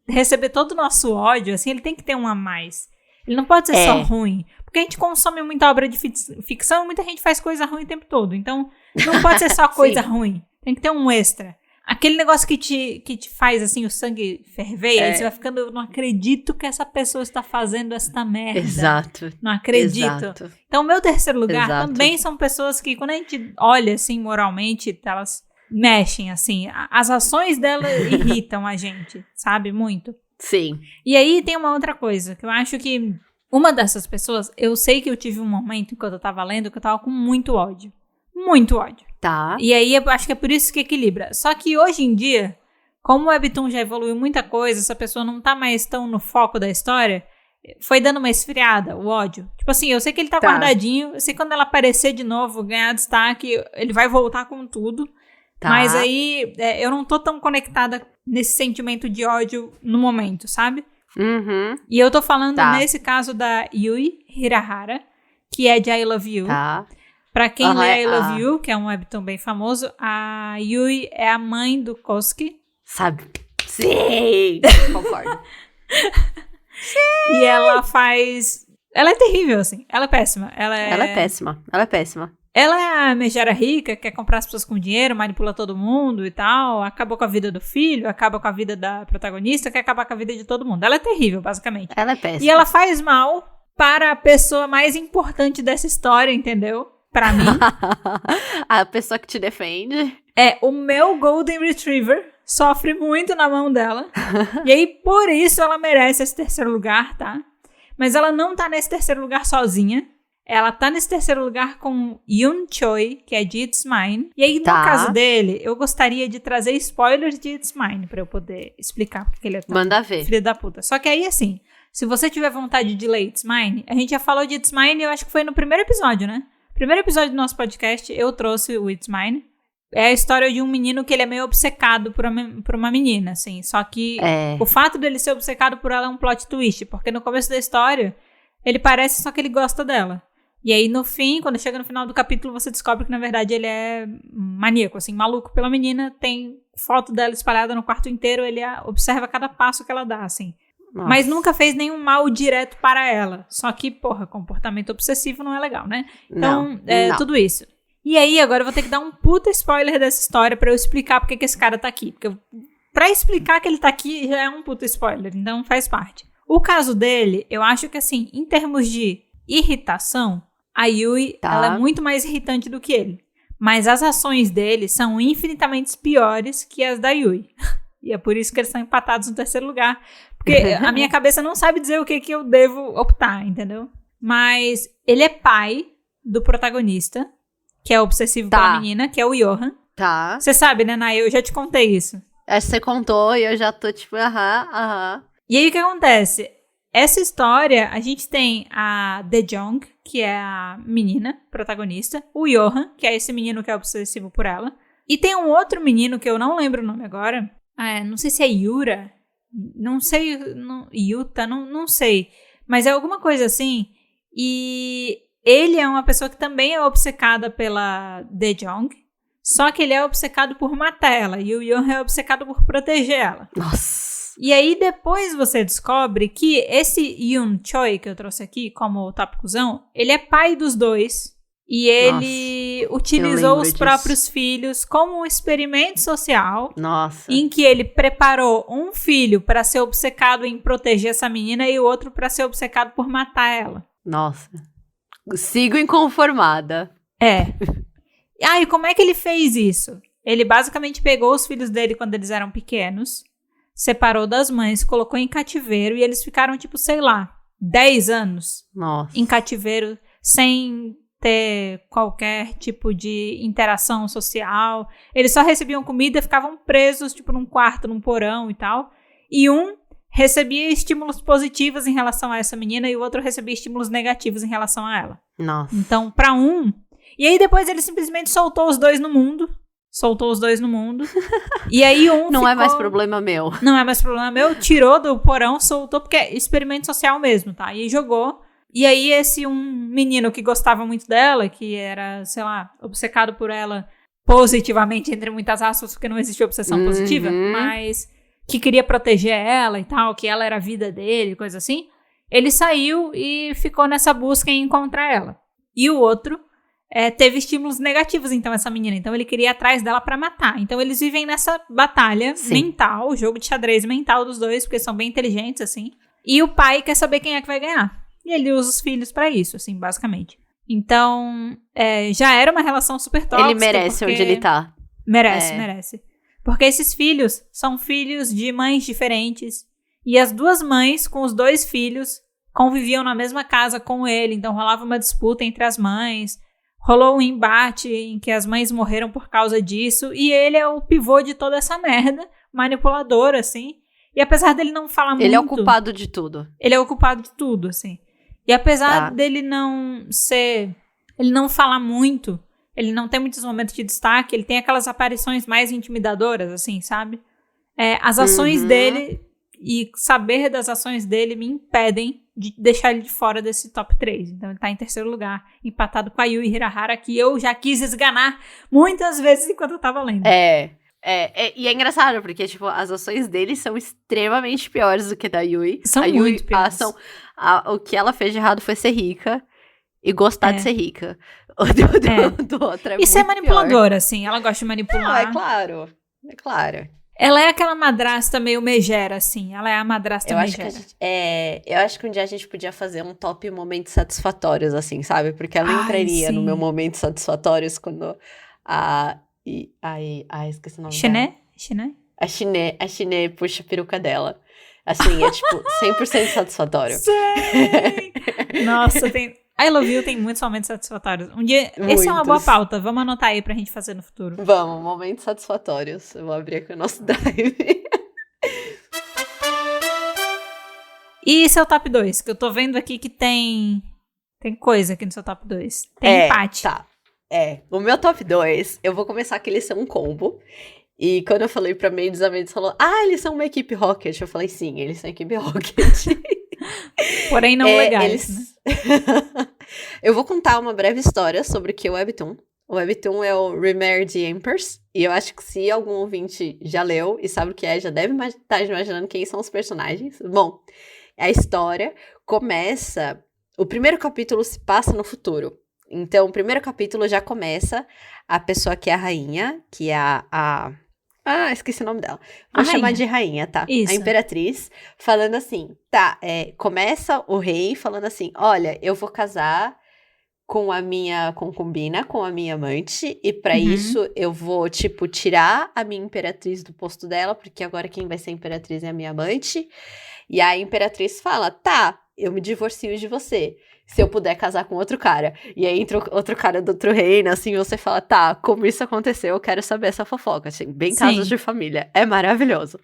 receber todo o nosso ódio, assim, ele tem que ter um a mais. Ele não pode ser só ruim. Porque a gente consome muita obra de ficção e muita gente faz coisa ruim o tempo todo. Então, não pode ser só coisa ruim. Tem que ter um extra. Aquele negócio que te faz, assim, o sangue ferver, e você vai ficando, eu não acredito que essa pessoa está fazendo esta merda. Exato. Não acredito. Exato. Então, o meu 3º lugar também são pessoas que, quando a gente olha, assim, moralmente, elas mexem, assim. As ações dela irritam a gente, sabe? Muito. Sim. E aí, tem uma outra coisa, que eu acho que uma dessas pessoas, eu sei que eu tive um momento, enquanto eu tava lendo, que eu tava com muito ódio. Muito ódio. Tá. E aí, eu acho que é por isso que equilibra. Só que hoje em dia, como o Webtoon já evoluiu muita coisa, essa pessoa não tá mais tão no foco da história, foi dando uma esfriada, o ódio. Tipo assim, eu sei que ele tá guardadinho, eu sei que quando ela aparecer de novo, ganhar destaque, ele vai voltar com tudo. Tá. Mas aí, eu não tô tão conectada nesse sentimento de ódio no momento, sabe? Uhum. E eu tô falando, nesse caso, da Yui Hirahara, que é de I Love You. Tá. Pra quem lê I Love You, que é um webtoon bem famoso, a Yui é a mãe do Kosuke. Sabe? Sim! Concordo. Sim! E ela faz... Ela é terrível, assim. Ela é péssima. Ela é péssima. Ela é a megera rica, quer comprar as pessoas com dinheiro, manipula todo mundo e tal, acabou com a vida do filho, acaba com a vida da protagonista, quer acabar com a vida de todo mundo. Ela é terrível, basicamente. Ela é péssima. E ela faz mal para a pessoa mais importante dessa história, entendeu? Pra mim. A pessoa que te defende. O meu Golden Retriever sofre muito na mão dela. E aí, por isso, ela merece esse 3º lugar, tá? Mas ela não tá nesse 3º lugar sozinha. Ela tá nesse 3º lugar com Yoon Choi, que é de It's Mine. E aí, no caso dele, eu gostaria de trazer spoilers de It's Mine pra eu poder explicar porque ele é tão filho da puta. Só que aí, assim, se você tiver vontade de ler It's Mine, a gente já falou de It's Mine, eu acho que foi no primeiro episódio, né? Primeiro episódio do nosso podcast, eu trouxe o It's Mine. É a história de um menino que ele é meio obcecado por uma menina, assim. Só que o fato dele ser obcecado por ela é um plot twist. Porque no começo da história, ele parece só que ele gosta dela. E aí, no fim, quando chega no final do capítulo, você descobre que, na verdade, ele é maníaco, assim, maluco pela menina. Tem foto dela espalhada no quarto inteiro, ele observa cada passo que ela dá, assim. Nossa. Mas nunca fez nenhum mal direto para ela. Só que, porra, comportamento obsessivo não é legal, né? Então, não. Tudo isso. E aí, agora eu vou ter que dar um puta spoiler dessa história pra eu explicar porque que esse cara tá aqui. Porque pra explicar que ele tá aqui, já é um puta spoiler. Então, faz parte. O caso dele, eu acho que, assim, em termos de irritação, a Yui, ela é muito mais irritante do que ele. Mas as ações dele são infinitamente piores que as da Yui. E é por isso que eles estão empatados no 3º lugar. Porque a minha cabeça não sabe dizer o que eu devo optar, entendeu? Mas ele é pai do protagonista, que é obsessivo pela menina, que é o Johan. Tá. Você sabe, né, Nay? Eu já te contei isso. Você contou e eu já tô tipo, aham. E aí o que acontece? Essa história, a gente tem a Daejong, que é a menina protagonista, o Johan, que é esse menino que é obsessivo por ela, e tem um outro menino que eu não lembro o nome agora, não sei se é Yura, não sei, Yuta, não sei, mas é alguma coisa assim, e ele é uma pessoa que também é obcecada pela Daejong, só que ele é obcecado por matar ela, e o Johan é obcecado por proteger ela. Nossa! E aí depois você descobre que esse Yoon Choi, que eu trouxe aqui como tópicozão, ele é pai dos dois. E ele utilizou os próprios filhos como um experimento social. Nossa. Em que ele preparou um filho para ser obcecado em proteger essa menina e o outro para ser obcecado por matar ela. Nossa. Sigo inconformada. E como é que ele fez isso? Ele basicamente pegou os filhos dele quando eles eram pequenos, separou das mães, colocou em cativeiro e eles ficaram, tipo, sei lá, 10 anos em cativeiro, sem ter qualquer tipo de interação social. Eles só recebiam comida e ficavam presos, tipo, num quarto, num porão e tal. E um recebia estímulos positivos em relação a essa menina e o outro recebia estímulos negativos em relação a ela. Nossa. Então, pra um... E aí depois ele simplesmente soltou os dois no mundo. E aí Não é mais problema meu. Não é mais problema meu. Tirou do porão, soltou, porque é experimento social mesmo, tá? E aí jogou. E aí esse um menino que gostava muito dela, que era, sei lá, obcecado por ela positivamente, entre muitas aspas, porque não existe obsessão positiva, mas que queria proteger ela e tal, que ela era a vida dele, coisa assim. Ele saiu e ficou nessa busca em encontrar ela. E o outro teve estímulos negativos, então, essa menina. Então, ele queria ir atrás dela pra matar. Então, eles vivem nessa batalha mental, jogo de xadrez mental dos dois, porque são bem inteligentes, assim. E o pai quer saber quem é que vai ganhar. E ele usa os filhos pra isso, assim, basicamente. Então, já era uma relação super tóxica. Ele merece onde ele tá. Merece. Porque esses filhos são filhos de mães diferentes. E as duas mães, com os dois filhos, conviviam na mesma casa com ele. Então, rolava uma disputa entre as mães. Rolou um embate em que as mães morreram por causa disso. E ele é o pivô de toda essa merda. Manipulador, assim. E apesar dele não falar muito... Ele é o culpado de tudo. Ele é o culpado de tudo, assim. E apesar dele não ser... Ele não falar muito. Ele não tem muitos momentos de destaque. Ele tem aquelas aparições mais intimidadoras, assim, sabe? As ações dele e saber das ações dele me impedem de deixar ele de fora desse top 3. Então ele tá em terceiro lugar, empatado com a Yui Hirahara, que eu já quis esganar muitas vezes enquanto eu tava lendo. E é engraçado, porque, tipo, as ações dele são extremamente piores do que da Yui. São muito piores. O que ela fez de errado foi ser rica e gostar de ser rica. Do outro e ser manipuladora, assim. Ela gosta de manipular. Não, é claro. Ela é aquela madrasta meio megera, assim. Ela é a madrasta megera. Eu acho que um dia a gente podia fazer um top momentos satisfatórios, assim, sabe? Porque ela entraria no meu momentos satisfatórios quando esqueci o nome dela. A Shiné puxa a peruca dela. Assim, é tipo 100% satisfatório. Sim! Nossa, I Love You tem muitos momentos satisfatórios. Um dia, essa é uma boa pauta. Vamos anotar aí pra gente fazer no futuro. Vamos, momentos satisfatórios. Eu vou abrir aqui o nosso drive. E seu top 2? Que eu tô vendo aqui que tem coisa aqui no seu top 2. Tem empate. Tá. O meu top 2, eu vou começar que eles são um combo. E quando eu falei pra meio dos amigos, falou, eles são uma equipe Rocket. Eu falei, sim, eles são equipe Rocket. Porém não legais, né? Eu vou contar uma breve história sobre o que é o Webtoon. O Webtoon é o Remarried Empress. E eu acho que se algum ouvinte já leu e sabe o que é, já deve estar imaginando quem são os personagens. Bom, a história começa... O primeiro capítulo se passa no futuro. Então, o primeiro capítulo já começa a pessoa que é a rainha, que é esqueci o nome dela. Vou chamar de rainha, tá? Isso. A imperatriz, falando assim, começa o rei falando assim, olha, eu vou casar com a minha concubina, com a minha amante, e pra isso eu vou, tipo, tirar a minha imperatriz do posto dela, porque agora quem vai ser imperatriz é a minha amante. E a imperatriz fala, eu me divorcio de você, se eu puder casar com outro cara. E aí entra outro cara do outro reino, assim, você fala, como isso aconteceu, eu quero saber essa fofoca, assim, bem casos de família. É maravilhoso.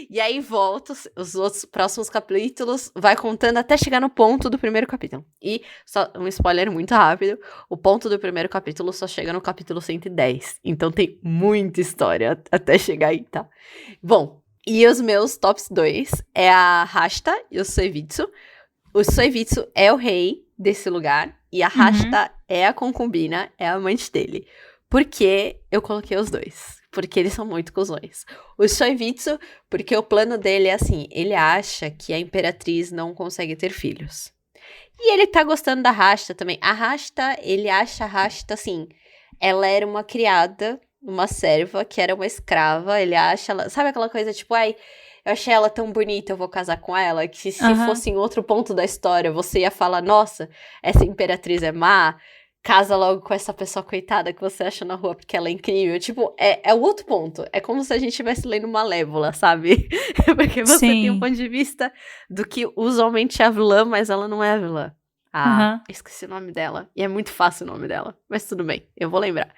E aí volta, os outros próximos capítulos, vai contando até chegar no ponto do primeiro capítulo. E, só um spoiler muito rápido, o ponto do primeiro capítulo só chega no capítulo 110. Então tem muita história até chegar aí, tá? Bom, e os meus tops 2 é a Rashta e o Soivitsu. O Soivitsu é o rei desse lugar e a Rashta é a concubina, é a amante dele. Por que eu coloquei os dois? Porque eles são muito cuzões. O Soivitsu, porque o plano dele é assim, ele acha que a imperatriz não consegue ter filhos. E ele tá gostando da Rashta também. A Rashta, ele acha a Rashta assim, ela era uma criada, uma serva, que era uma escrava, ele acha ela, sabe aquela coisa tipo, eu achei ela tão bonita, eu vou casar com ela, que se fosse em outro ponto da história, você ia falar, nossa, essa imperatriz é má, casa logo com essa pessoa coitada que você acha na rua porque ela é incrível. Tipo, é o outro ponto. É como se a gente estivesse lendo Malévola, sabe? Porque você tem um ponto de vista do que usualmente é a vilã, mas ela não é a vilã. Esqueci o nome dela. E é muito fácil o nome dela. Mas tudo bem, eu vou lembrar.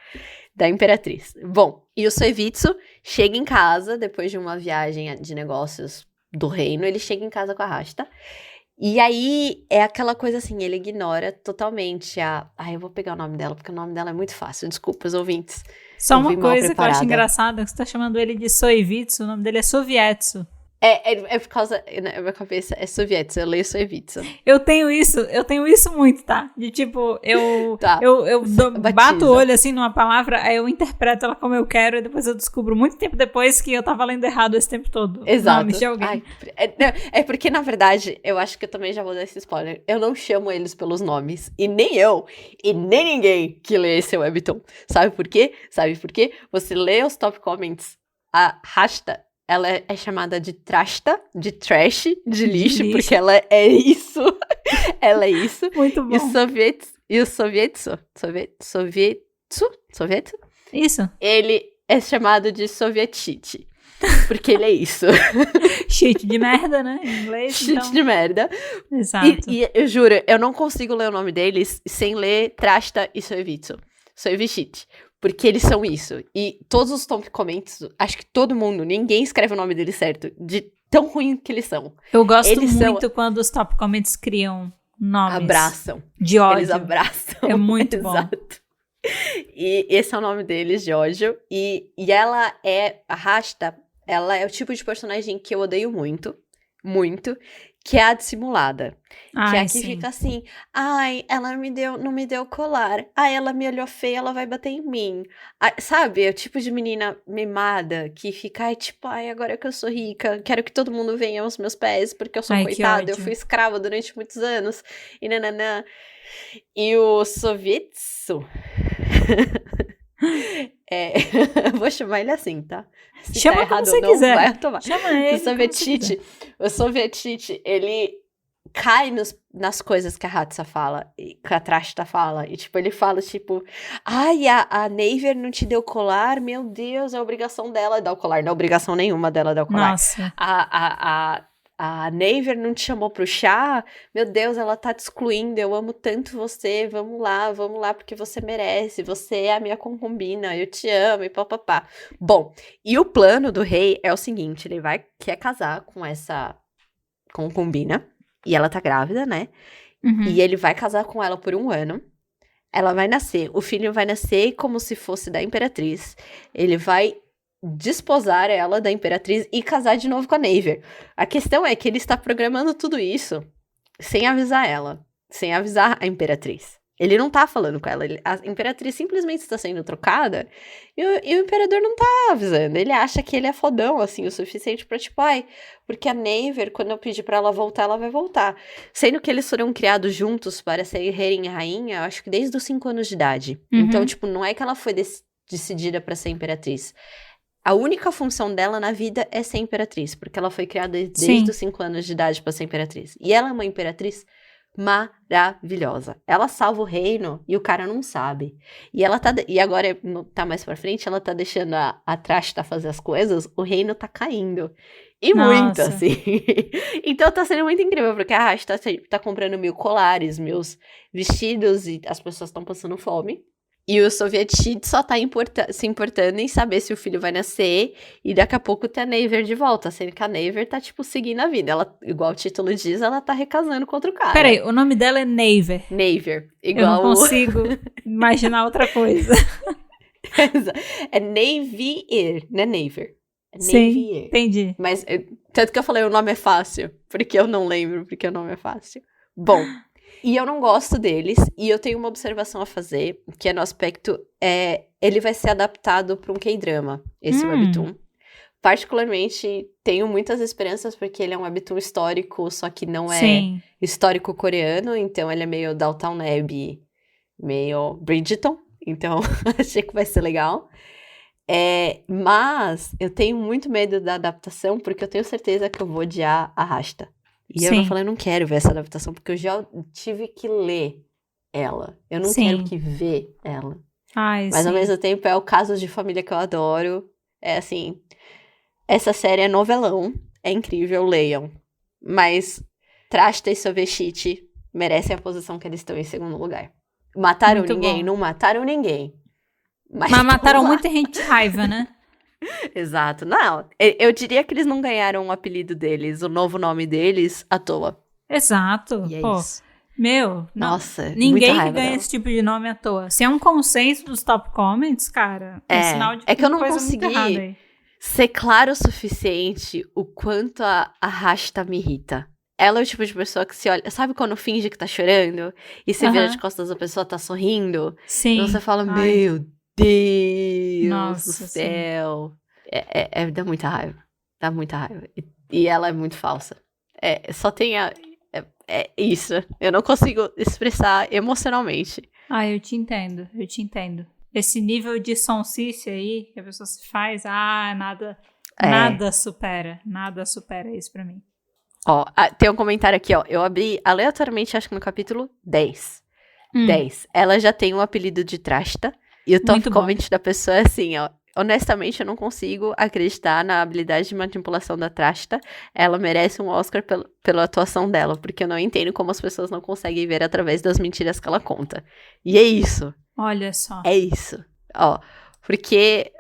da Imperatriz. Bom, e o Soevitsu chega em casa, depois de uma viagem de negócios do reino, ele chega em casa com a Rashta. E aí, é aquela coisa assim, ele ignora totalmente a... Ai, eu vou pegar o nome dela, porque o nome dela é muito fácil. Desculpa, os ouvintes. Só uma coisa que eu acho engraçada, que você tá chamando ele de Soevitsu, o nome dele é Sovietsu. É por causa... Na minha cabeça é Sovietsu, eu leio Soevitsu. Eu tenho isso muito, tá? De tipo, eu Batiza. bato o olho assim numa palavra, aí eu interpreto ela como eu quero, e depois eu descubro muito tempo depois que eu tava lendo errado esse tempo todo. Exato. O nome de alguém. Ai, é porque, na verdade, eu acho que eu também já vou dar esse spoiler. Eu não chamo eles pelos nomes. E nem eu, e nem ninguém que lê esse webtoon. Sabe por quê? Você lê os top comments, a Rashta, ela é chamada de trashta, de trash, de lixo, porque ela é isso. Ela é isso. Muito bom. E o Sovietsu? Isso. Ele é chamado de sovietite. Porque ele é isso. Shit de merda, né? Em inglês. Shit então... de merda. Exato. E eu juro, eu não consigo ler o nome deles sem ler Trashta e Soevitsu. Soevichit. Porque eles são isso. E todos os top comments, acho que todo mundo, ninguém escreve o nome deles certo. De tão ruim que eles são. Eu gosto muito quando os top comments criam nomes. Abraçam. De ódio. Eles abraçam. É muito bom. Exato. E esse é o nome deles, de ódio. E ela é, a Rashta, ela é o tipo de personagem que eu odeio muito. Muito. Que é a dissimulada. Ai, que é a que sim. fica assim, ai, ela não me deu colar. Ai, ela me olhou feia, ela vai bater em mim. Ai, sabe, é o tipo de menina mimada que fica, ai, tipo, ai, agora que eu sou rica, quero que todo mundo venha aos meus pés, porque eu sou coitada, eu fui escrava durante muitos anos. E nananã. E o Sovietsu... vou chamar ele assim, tá? Se chama tá errado como você ou não, quiser. vai tomar. Chama ele. O Sovietite, ele cai nas coisas que a Hatsa fala, que a Trashta fala. E, tipo, ele fala, tipo, ai, a Naver não te deu colar? Meu Deus, é obrigação dela dar o colar. Não é obrigação nenhuma dela dar o colar. Nossa. A Naver não te chamou pro chá? Meu Deus, ela tá te excluindo, eu amo tanto você, vamos lá, porque você merece, você é a minha concubina, eu te amo, e papapá. Bom, e o plano do rei é o seguinte, ele quer casar com essa concubina, e ela tá grávida, né? Uhum. E ele vai casar com ela por 1 ano. Ela vai nascer, o filho vai nascer como se fosse da Imperatriz. Ele vai desposar ela da Imperatriz e casar de novo com a Naver. A questão é que ele está programando tudo isso sem avisar ela, sem avisar a Imperatriz. Ele não tá falando com ela, a Imperatriz simplesmente está sendo trocada e o Imperador não tá avisando. Ele acha que ele é fodão, assim, o suficiente pra, tipo, ai, porque a Naver, quando eu pedir pra ela voltar, ela vai voltar. Sendo que eles foram criados juntos para serem rei e rainha, acho que desde os 5 anos de idade. Uhum. Então, tipo, não é que ela foi decidida pra ser Imperatriz. A única função dela na vida é ser Imperatriz, porque ela foi criada desde os 5 anos de idade pra ser Imperatriz. E ela é uma Imperatriz maravilhosa. Ela salva o reino e o cara não sabe. E agora, tá mais pra frente, ela tá deixando a Trashta fazer as coisas, o reino tá caindo. E muito, assim. Então tá sendo muito incrível, porque a Rashta tá comprando 1000 colares, 1000 vestidos, e as pessoas estão passando fome. E o Sovietite só tá se importando em saber se o filho vai nascer e daqui a pouco ter a Naver de volta, sendo que a Naver tá, tipo, seguindo a vida. Ela, igual o título diz, ela tá recasando com outro cara. Peraí, o nome dela é Naver. Naver. Igual eu não consigo imaginar outra coisa. É Navier, não é Naver. É Sim, Navier. Entendi. Mas, tanto que eu falei o nome é fácil, porque eu não lembro, porque o nome é fácil. Bom... E eu não gosto deles, e eu tenho uma observação a fazer, que é no aspecto, ele vai ser adaptado para um K-drama, esse webtoon. Particularmente, tenho muitas esperanças, porque ele é um webtoon histórico, só que não é histórico coreano, então ele é meio Downton Abbey, meio Bridgerton, então achei que vai ser legal. Mas eu tenho muito medo da adaptação, porque eu tenho certeza que eu vou odiar a Rashta. E eu não falei, eu não quero ver essa adaptação, porque eu já tive que ler ela. Eu não quero que ver ela. Mas ao mesmo tempo é o caso de família que eu adoro. É assim, essa série é novelão, é incrível, leiam. Mas Trashta e Sovietite merecem a posição que eles estão em segundo lugar. Mataram ninguém? Não mataram ninguém. Mas mataram muita gente de raiva, né? Exato. Não, eu diria que eles não ganharam o apelido deles, o novo nome deles, à toa. Exato. E é Pô, isso. Nossa, muita ninguém raiva que ganha dela. esse tipo de nome à toa. Se é um consenso dos top comments, cara, é sinal de que eu não coisa consegui muito errada aí. ser claro o suficiente o quanto a Rashta me irrita. Ela é o tipo de pessoa que se olha... Sabe quando finge que tá chorando? E você vira de costas, a pessoa tá sorrindo? Sim. E você fala, meu Deus do Nossa, céu. Dá muita raiva. Dá muita raiva. E ela é muito falsa. Só tem isso. Eu não consigo expressar emocionalmente. Eu te entendo. Esse nível de sonsice aí que a pessoa se faz, nada supera isso pra mim. Ó, tem um comentário aqui, ó. Eu abri aleatoriamente, acho que no capítulo 10. 10. Ela já tem um apelido de Trashta. E o top comment da pessoa é assim, ó. Honestamente, eu não consigo acreditar na habilidade de manipulação da Trashta. Ela merece um Oscar pela atuação dela, porque eu não entendo como as pessoas não conseguem ver através das mentiras que ela conta. E é isso. Olha só. É isso. Ó, porque,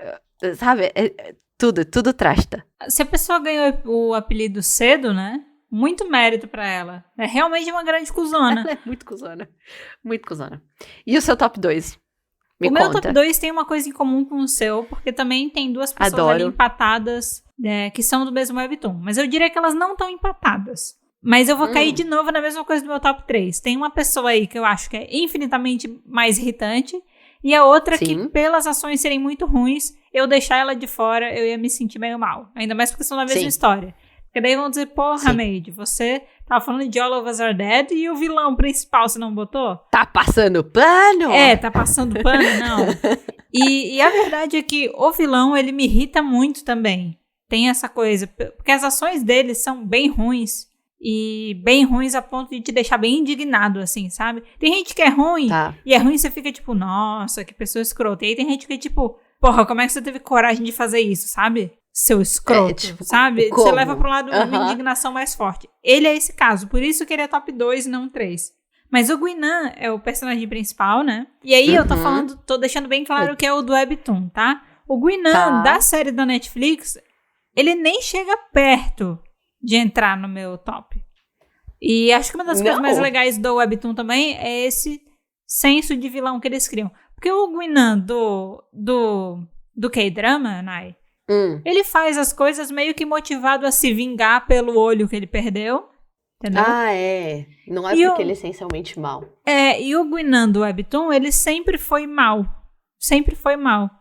sabe, tudo Trashta. Se a pessoa ganhou o apelido cedo, né? Muito mérito pra ela. É realmente uma grande cuzona. Ela é muito cuzona. Muito cuzona. E o seu top 2? Me conta. Meu top 2 tem uma coisa em comum com o seu, porque também tem duas pessoas ali empatadas que são do mesmo webtoon. Mas eu diria que elas não estão empatadas. Mas eu vou cair de novo na mesma coisa do meu top 3. Tem uma pessoa aí que eu acho que é infinitamente mais irritante, e a outra que, pelas ações serem muito ruins, eu deixar ela de fora, eu ia me sentir meio mal. Ainda mais porque são da mesma história. Porque daí vão dizer, porra, Made, você tava falando de All of Us Are Dead e o vilão principal você não botou? Tá passando pano? Tá passando pano, não. E a verdade é que o vilão, ele me irrita muito também. Tem essa coisa, porque as ações dele são bem ruins. E bem ruins a ponto de te deixar bem indignado, assim, sabe? Tem gente que é ruim, e é ruim e você fica tipo, nossa, que pessoa escrota. E aí tem gente que é tipo, porra, como é que você teve coragem de fazer isso, sabe? Seu escroto, sabe? Como? Você leva pro lado uma indignação mais forte. Ele é esse caso, por isso que ele é top 2 e não 3. Mas o Guinan é o personagem principal, né? E aí eu tô deixando bem claro que é o do webtoon, tá? O Guinan da série da Netflix, ele nem chega perto de entrar no meu top. E acho que uma das coisas mais legais do webtoon também é esse senso de vilão que eles criam. Porque o Guinan do K-drama, Nai, ele faz as coisas meio que motivado a se vingar pelo olho que ele perdeu. Entendeu? Não é porque ele é essencialmente mal. E o Guinan do webtoon, ele sempre foi mal. Sempre foi mal.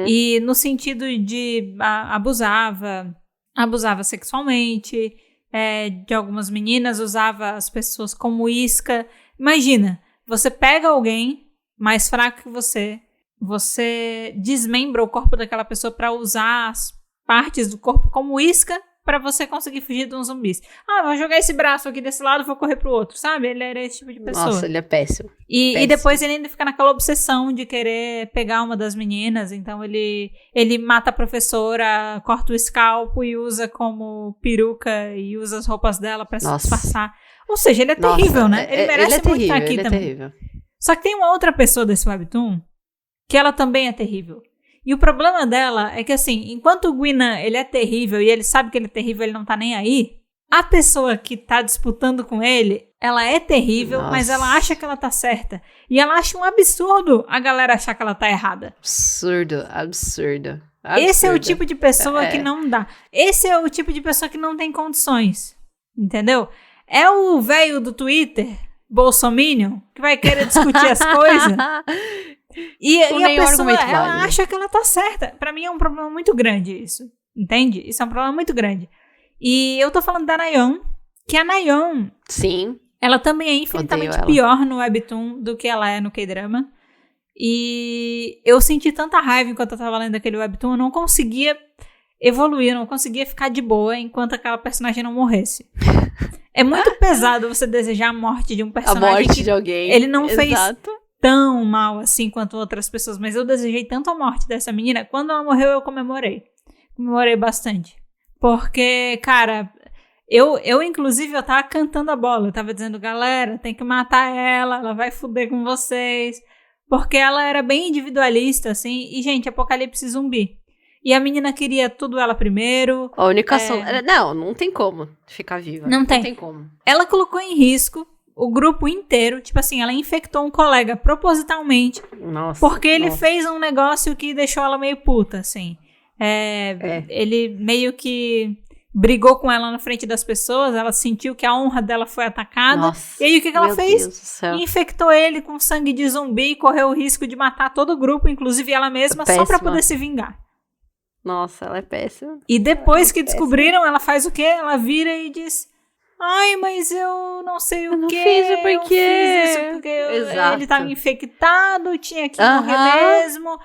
E no sentido de abusava sexualmente, de algumas meninas, usava as pessoas como isca. Imagina, você pega alguém mais fraco que você desmembra o corpo daquela pessoa pra usar as partes do corpo como isca pra você conseguir fugir de uns zumbis. Vou jogar esse braço aqui desse lado e vou correr pro outro, sabe? Ele era esse tipo de pessoa. Nossa, ele é péssimo. E depois ele ainda fica naquela obsessão de querer pegar uma das meninas, então ele mata a professora, corta o escalpo e usa como peruca e usa as roupas dela pra se disfarçar. Ou seja, ele é terrível, né? Ele merece muito estar aqui também. Terrível. Só que tem uma outra pessoa desse webtoon que ela também é terrível. E o problema dela é que, assim, enquanto o Guinan, ele é terrível e ele sabe que ele é terrível, ele não tá nem aí, a pessoa que tá disputando com ele, ela é terrível, mas ela acha que ela tá certa. E ela acha um absurdo a galera achar que ela tá errada. Absurdo. Esse é o tipo de pessoa que não dá. Esse é o tipo de pessoa que não tem condições. Entendeu? É o velho do Twitter, bolsominion, que vai querer discutir as coisas. E a pessoa, ela acha que ela tá certa. Pra mim é um problema muito grande isso. Entende? Isso é um problema muito grande. E eu tô falando da Nayeon, que a Nayeon, sim, ela também é infinitamente pior no webtoon do que ela é no K-drama. E eu senti tanta raiva enquanto eu tava lendo aquele webtoon, eu não conseguia evoluir, eu não conseguia ficar de boa enquanto aquela personagem não morresse. É muito pesado você desejar a morte de um personagem. A morte de alguém. Ele não fez tão mal assim quanto outras pessoas, mas eu desejei tanto a morte dessa menina. Quando ela morreu, eu comemorei. Comemorei bastante. Porque, cara, eu inclusive, eu tava cantando a bola. Eu tava dizendo, galera, tem que matar ela vai fuder com vocês. porque ela era bem individualista, assim, e, gente, apocalipse zumbi. E a menina queria tudo ela primeiro. A única não tem como ficar viva. Não tem como. Ela colocou em risco o grupo inteiro. Tipo assim, ela infectou um colega propositalmente. Nossa. Porque ele fez um negócio que deixou ela meio puta, assim. Ele meio que brigou com ela na frente das pessoas. Ela sentiu que a honra dela foi atacada. Nossa, e aí o que ela fez? Deus do céu. Infectou ele com sangue de zumbi e correu o risco de matar todo o grupo, inclusive ela mesma, só pra poder se vingar. Nossa, ela é péssima. E depois que descobriram, ela faz o quê? Ela vira e diz: ai, mas eu não sei o quê. Eu fiz isso porque ele tava infectado, tinha que morrer mesmo.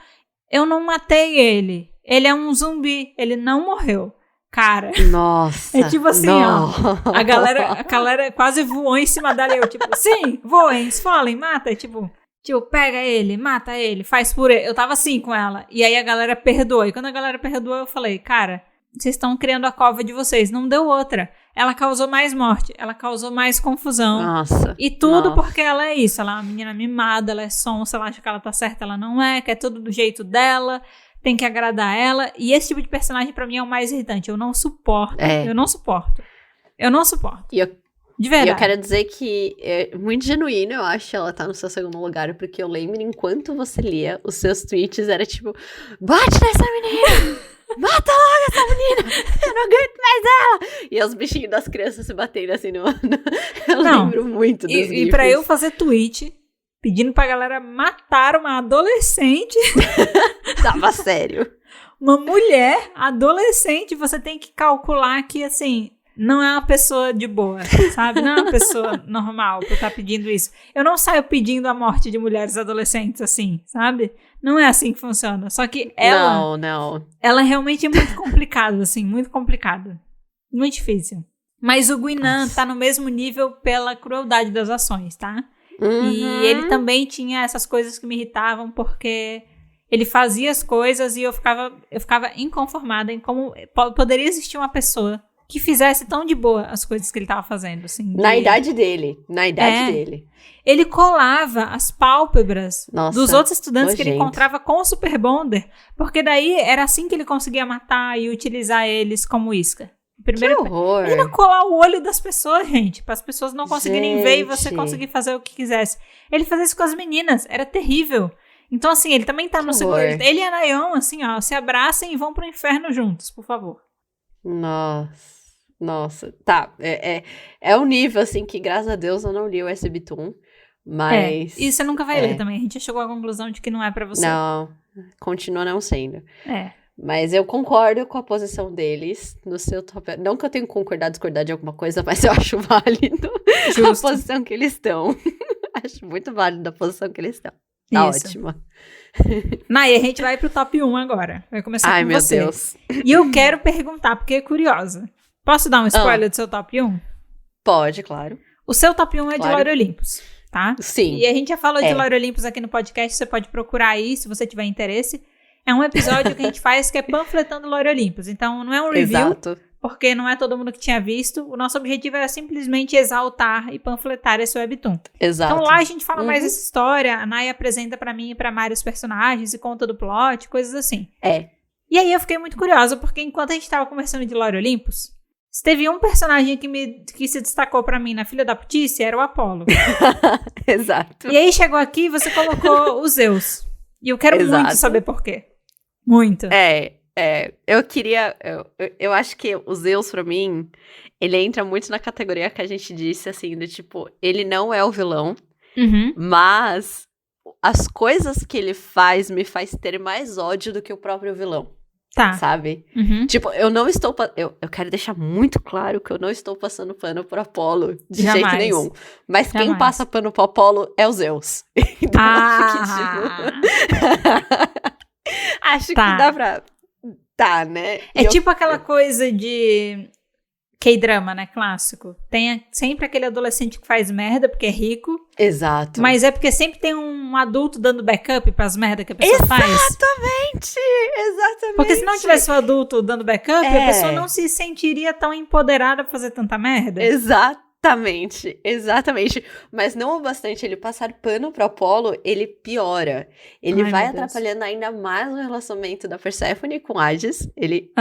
Eu não matei ele. Ele é um zumbi. Ele não morreu. Cara. Nossa. É tipo assim, ó. A galera quase voou em cima dela. Eu, tipo, sim, voem, esfolem, mata. Tipo, pega ele, mata ele, faz por ele. Eu tava assim com ela. E aí a galera perdoou. E quando a galera perdoou, eu falei: cara, vocês estão criando a cova de vocês. Não deu outra. Ela causou mais morte. Ela causou mais confusão. Nossa. E tudo porque ela é isso. Ela é uma menina mimada, ela é sonsa, ela acha que ela tá certa, ela não é. Quer tudo do jeito dela. Tem que agradar ela. E esse tipo de personagem pra mim é o mais irritante. Eu não suporto. Eu não suporto. De verdade. E eu quero dizer que é muito genuíno, eu acho, ela tá no seu segundo lugar, porque eu lembro, enquanto você lia, os seus tweets era tipo: bate nessa menina! Mata logo essa menina! Eu não aguento mais ela! E os bichinhos das crianças se batendo assim no... Eu lembro muito dos E pra eu fazer tweet pedindo pra galera matar uma adolescente... Tava sério. Uma mulher adolescente, você tem que calcular que, assim... Não é uma pessoa de boa, sabe? Não é uma pessoa normal pra estar pedindo isso. Eu não saio pedindo a morte de mulheres adolescentes assim, sabe? Não é assim que funciona. Só que ela... Não. Ela realmente é muito complicada, assim. Muito complicada. Muito difícil. Mas o Guinan tá no mesmo nível pela crueldade das ações, tá? E ele também tinha essas coisas que me irritavam, porque ele fazia as coisas e eu ficava inconformada em como poderia existir uma pessoa que fizesse tão de boa as coisas que ele tava fazendo, assim. Na idade dele. Ele colava as pálpebras dos outros estudantes que ele encontrava com o Super Bonder, porque daí era assim que ele conseguia matar e utilizar eles como isca. Que horror! Ele ia colar o olho das pessoas, gente, para as pessoas não conseguirem ver e você conseguir fazer o que quisesse. Ele fazia isso com as meninas, era terrível. Então, assim, ele também tá no segundo... Ele e a Nayeon, assim, ó, se abracem e vão pro inferno juntos, por favor. Nossa, tá, é um nível, assim, que graças a Deus eu não li o Webtoon, mas... E você nunca vai ler também, a gente já chegou à conclusão de que não é pra você. Não, continua não sendo. Mas eu concordo com a posição deles no seu top... Não que eu tenha que concordar, discordar de alguma coisa, mas eu acho válido a posição que eles estão. Acho muito válido a posição que eles estão. Tá ótima. Nai, a gente vai pro top 1 agora. Vai começar com você. Ai, meu Deus. E eu quero perguntar, porque é curiosa. Posso dar um spoiler do seu top 1? Pode, claro. O seu top 1 é de Lore Olympus, tá? Sim. E a gente já falou de Lore Olympus aqui no podcast, você pode procurar aí, se você tiver interesse. É um episódio que a gente faz que é panfletando Lore Olympus. Então, não é um review, Exato. Porque não é todo mundo que tinha visto. O nosso objetivo era simplesmente exaltar e panfletar esse webtoon. Exato. Então, lá a gente fala mais dessa história, a Nai apresenta pra mim e pra Mari os personagens e conta do plot, coisas assim. E aí eu fiquei muito curiosa, porque enquanto a gente tava conversando de Lore Olympus, se teve um personagem que se destacou pra mim na Filha da Putice, era o Apollo. Exato. E aí chegou aqui e você colocou o Zeus. E eu quero muito saber por quê. Muito. Eu queria... Eu acho que o Zeus, pra mim, ele entra muito na categoria que a gente disse, assim, do tipo, ele não é o vilão, mas as coisas que ele faz me faz ter mais ódio do que o próprio vilão. Tá. Sabe? Tipo, eu não estou... Eu quero deixar muito claro que eu não estou passando pano pro Apollo de jeito nenhum. Mas quem passa pano pro Apollo é o Zeus. Então, acho que dá pra... Tá, né? É tipo aquela coisa de K-drama, né? Clássico. Tem sempre aquele adolescente que faz merda porque é rico. Exato. Mas é porque sempre tem um adulto dando backup pras merdas que a pessoa faz. Exatamente! Porque se não tivesse o adulto dando backup, a pessoa não se sentiria tão empoderada pra fazer tanta merda. Exatamente. Mas não o bastante ele passar pano pro Apollo, ele piora. Ele vai atrapalhando ainda mais o relacionamento da Perséfone com Hades. Ele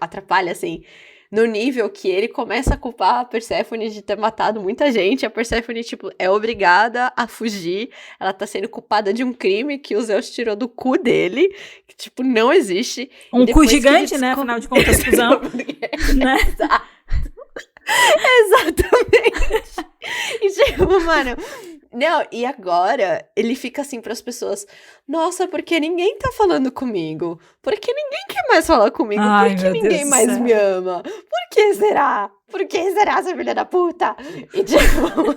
atrapalha, assim, no nível que ele começa a culpar a Perséfone de ter matado muita gente. A Perséfone, tipo, é obrigada a fugir. Ela tá sendo culpada de um crime que o Zeus tirou do cu dele, que, tipo, não existe. Um cu gigante, né? Afinal de contas, fusão. Né? Exatamente. E, tipo, mano... Não, e agora ele fica assim pras pessoas: nossa, porque ninguém tá falando comigo? Porque ninguém quer mais falar comigo? Ai, porque ninguém mais me ama? Por que será? Por que será, essa filha da puta? E tipo...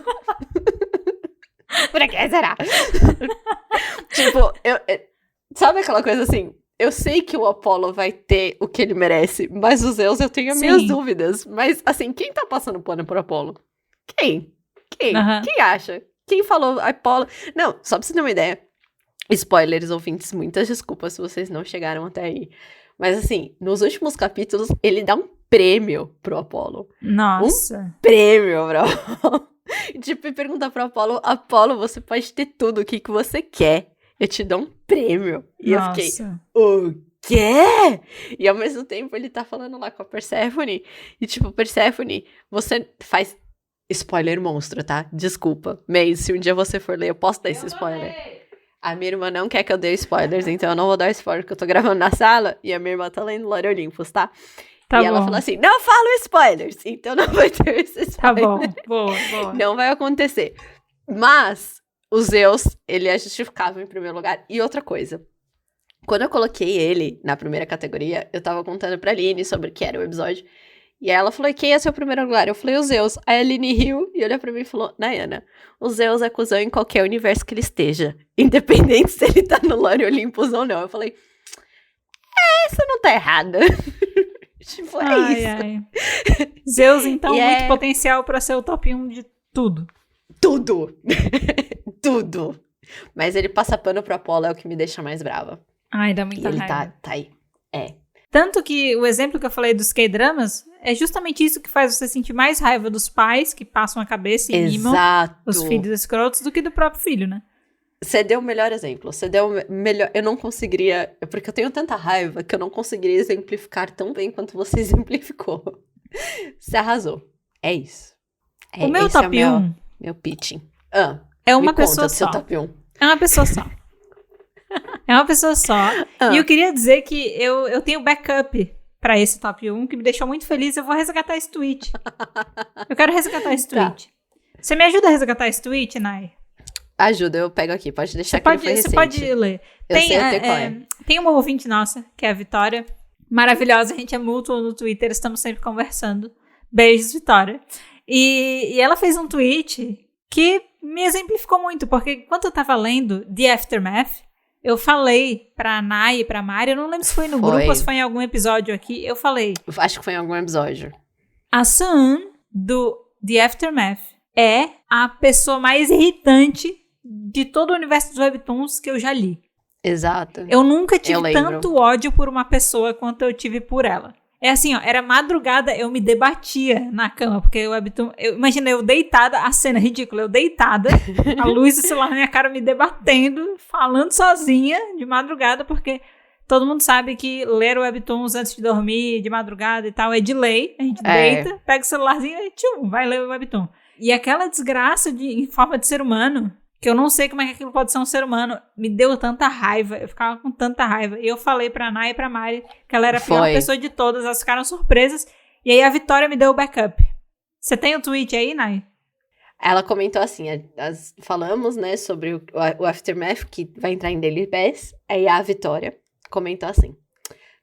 Por que será? Tipo, sabe aquela coisa assim? Eu sei que o Apollo vai ter o que ele merece, mas os Zeus eu tenho as minhas dúvidas. Mas, assim, quem tá passando pano pro Apollo? Quem? Quem acha? Quem falou Apollo? Não, só pra você ter uma ideia. Spoilers, ouvintes, muitas desculpas se vocês não chegaram até aí. Mas assim, nos últimos capítulos, ele dá um prêmio pro Apollo. Nossa. Um prêmio pro Apollo. Tipo, e pergunta pro Apollo: Apollo, você pode ter tudo o que você quer. Eu te dou um prêmio. E eu fiquei, o quê? E ao mesmo tempo ele tá falando lá com a Perséfone. E tipo, Perséfone, você faz... Spoiler monstro, tá? Desculpa. Mas se um dia você for ler, eu posso dar esse spoiler. A minha irmã não quer que eu dê spoilers, então eu não vou dar spoiler, porque eu tô gravando na sala e a minha irmã tá lendo Lore Olympus, tá? E ela falou assim: não falo spoilers, então não vai ter esse spoiler. Tá bom, boa. Não vai acontecer. Mas o Zeus, ele é justificável em primeiro lugar. E outra coisa, quando eu coloquei ele na primeira categoria, eu tava contando pra Aline sobre o que era o episódio. E aí ela falou: quem é seu primeiro lugar? Eu falei: o Zeus. Aí a Aline riu e olhou pra mim e falou: Nayana, o Zeus é cuzão em qualquer universo que ele esteja, independente se ele tá no Lore Olympus ou não. Eu falei: você não tá errada. Tipo, é isso. Ai. Zeus, então, muito potencial pra ser o top 1 de tudo. Tudo. Mas ele passa pano pro Apollo, é o que me deixa mais brava. Ai, dá muita raiva. Ele tá aí. Tanto que o exemplo que eu falei dos K-dramas é justamente isso que faz você sentir mais raiva dos pais que passam a cabeça e mimam os filhos escrotos do que do próprio filho, né? Você deu o melhor exemplo. Você deu o melhor... Eu não conseguiria... Porque eu tenho tanta raiva que eu não conseguiria exemplificar tão bem quanto você exemplificou. Você arrasou. É isso. O meu top 1... Meu pitching. É uma pessoa só. Seu top 1. É uma pessoa só. É uma pessoa só. E eu queria dizer que eu tenho backup pra esse top 1, que me deixou muito feliz. Eu vou resgatar esse tweet. Eu quero resgatar esse tweet. Você me ajuda a resgatar esse tweet, Nay? Ajuda, eu pego aqui. Pode deixar que ele foi recente. Você pode ler. Tem uma ouvinte nossa, que é a Vitória. Maravilhosa, a gente é mútuo no Twitter, estamos sempre conversando. Beijos, Vitória. E ela fez um tweet que me exemplificou muito, porque quando eu tava lendo The Aftermath, eu falei pra Nay e pra Mari, eu não lembro se foi no grupo ou se foi em algum episódio aqui, eu falei... Acho que foi em algum episódio. A Sun do The Aftermath é a pessoa mais irritante de todo o universo dos webtoons que eu já li. Exato. Eu nunca tive tanto ódio por uma pessoa quanto eu tive por ela. É assim, ó, era madrugada, eu me debatia na cama, porque o webtoon... Imagina, eu deitada, a cena ridícula, eu deitada, a luz do celular na minha cara me debatendo, falando sozinha de madrugada, porque todo mundo sabe que ler webtoons antes de dormir, de madrugada e tal, é de lei. A gente deita, pega o celularzinho e vai ler o webtoon. E aquela desgraça em forma de ser humano... que eu não sei como é que aquilo pode ser um ser humano, me deu tanta raiva, eu ficava com tanta raiva, e eu falei pra Nay e pra Mari que ela era a pior pessoa de todas, elas ficaram surpresas, e aí a Vitória me deu o backup. Você tem o tweet aí, Nay? Ela comentou assim, falamos, né, sobre o Aftermath, que vai entrar em Daily Pass, aí a Vitória comentou assim: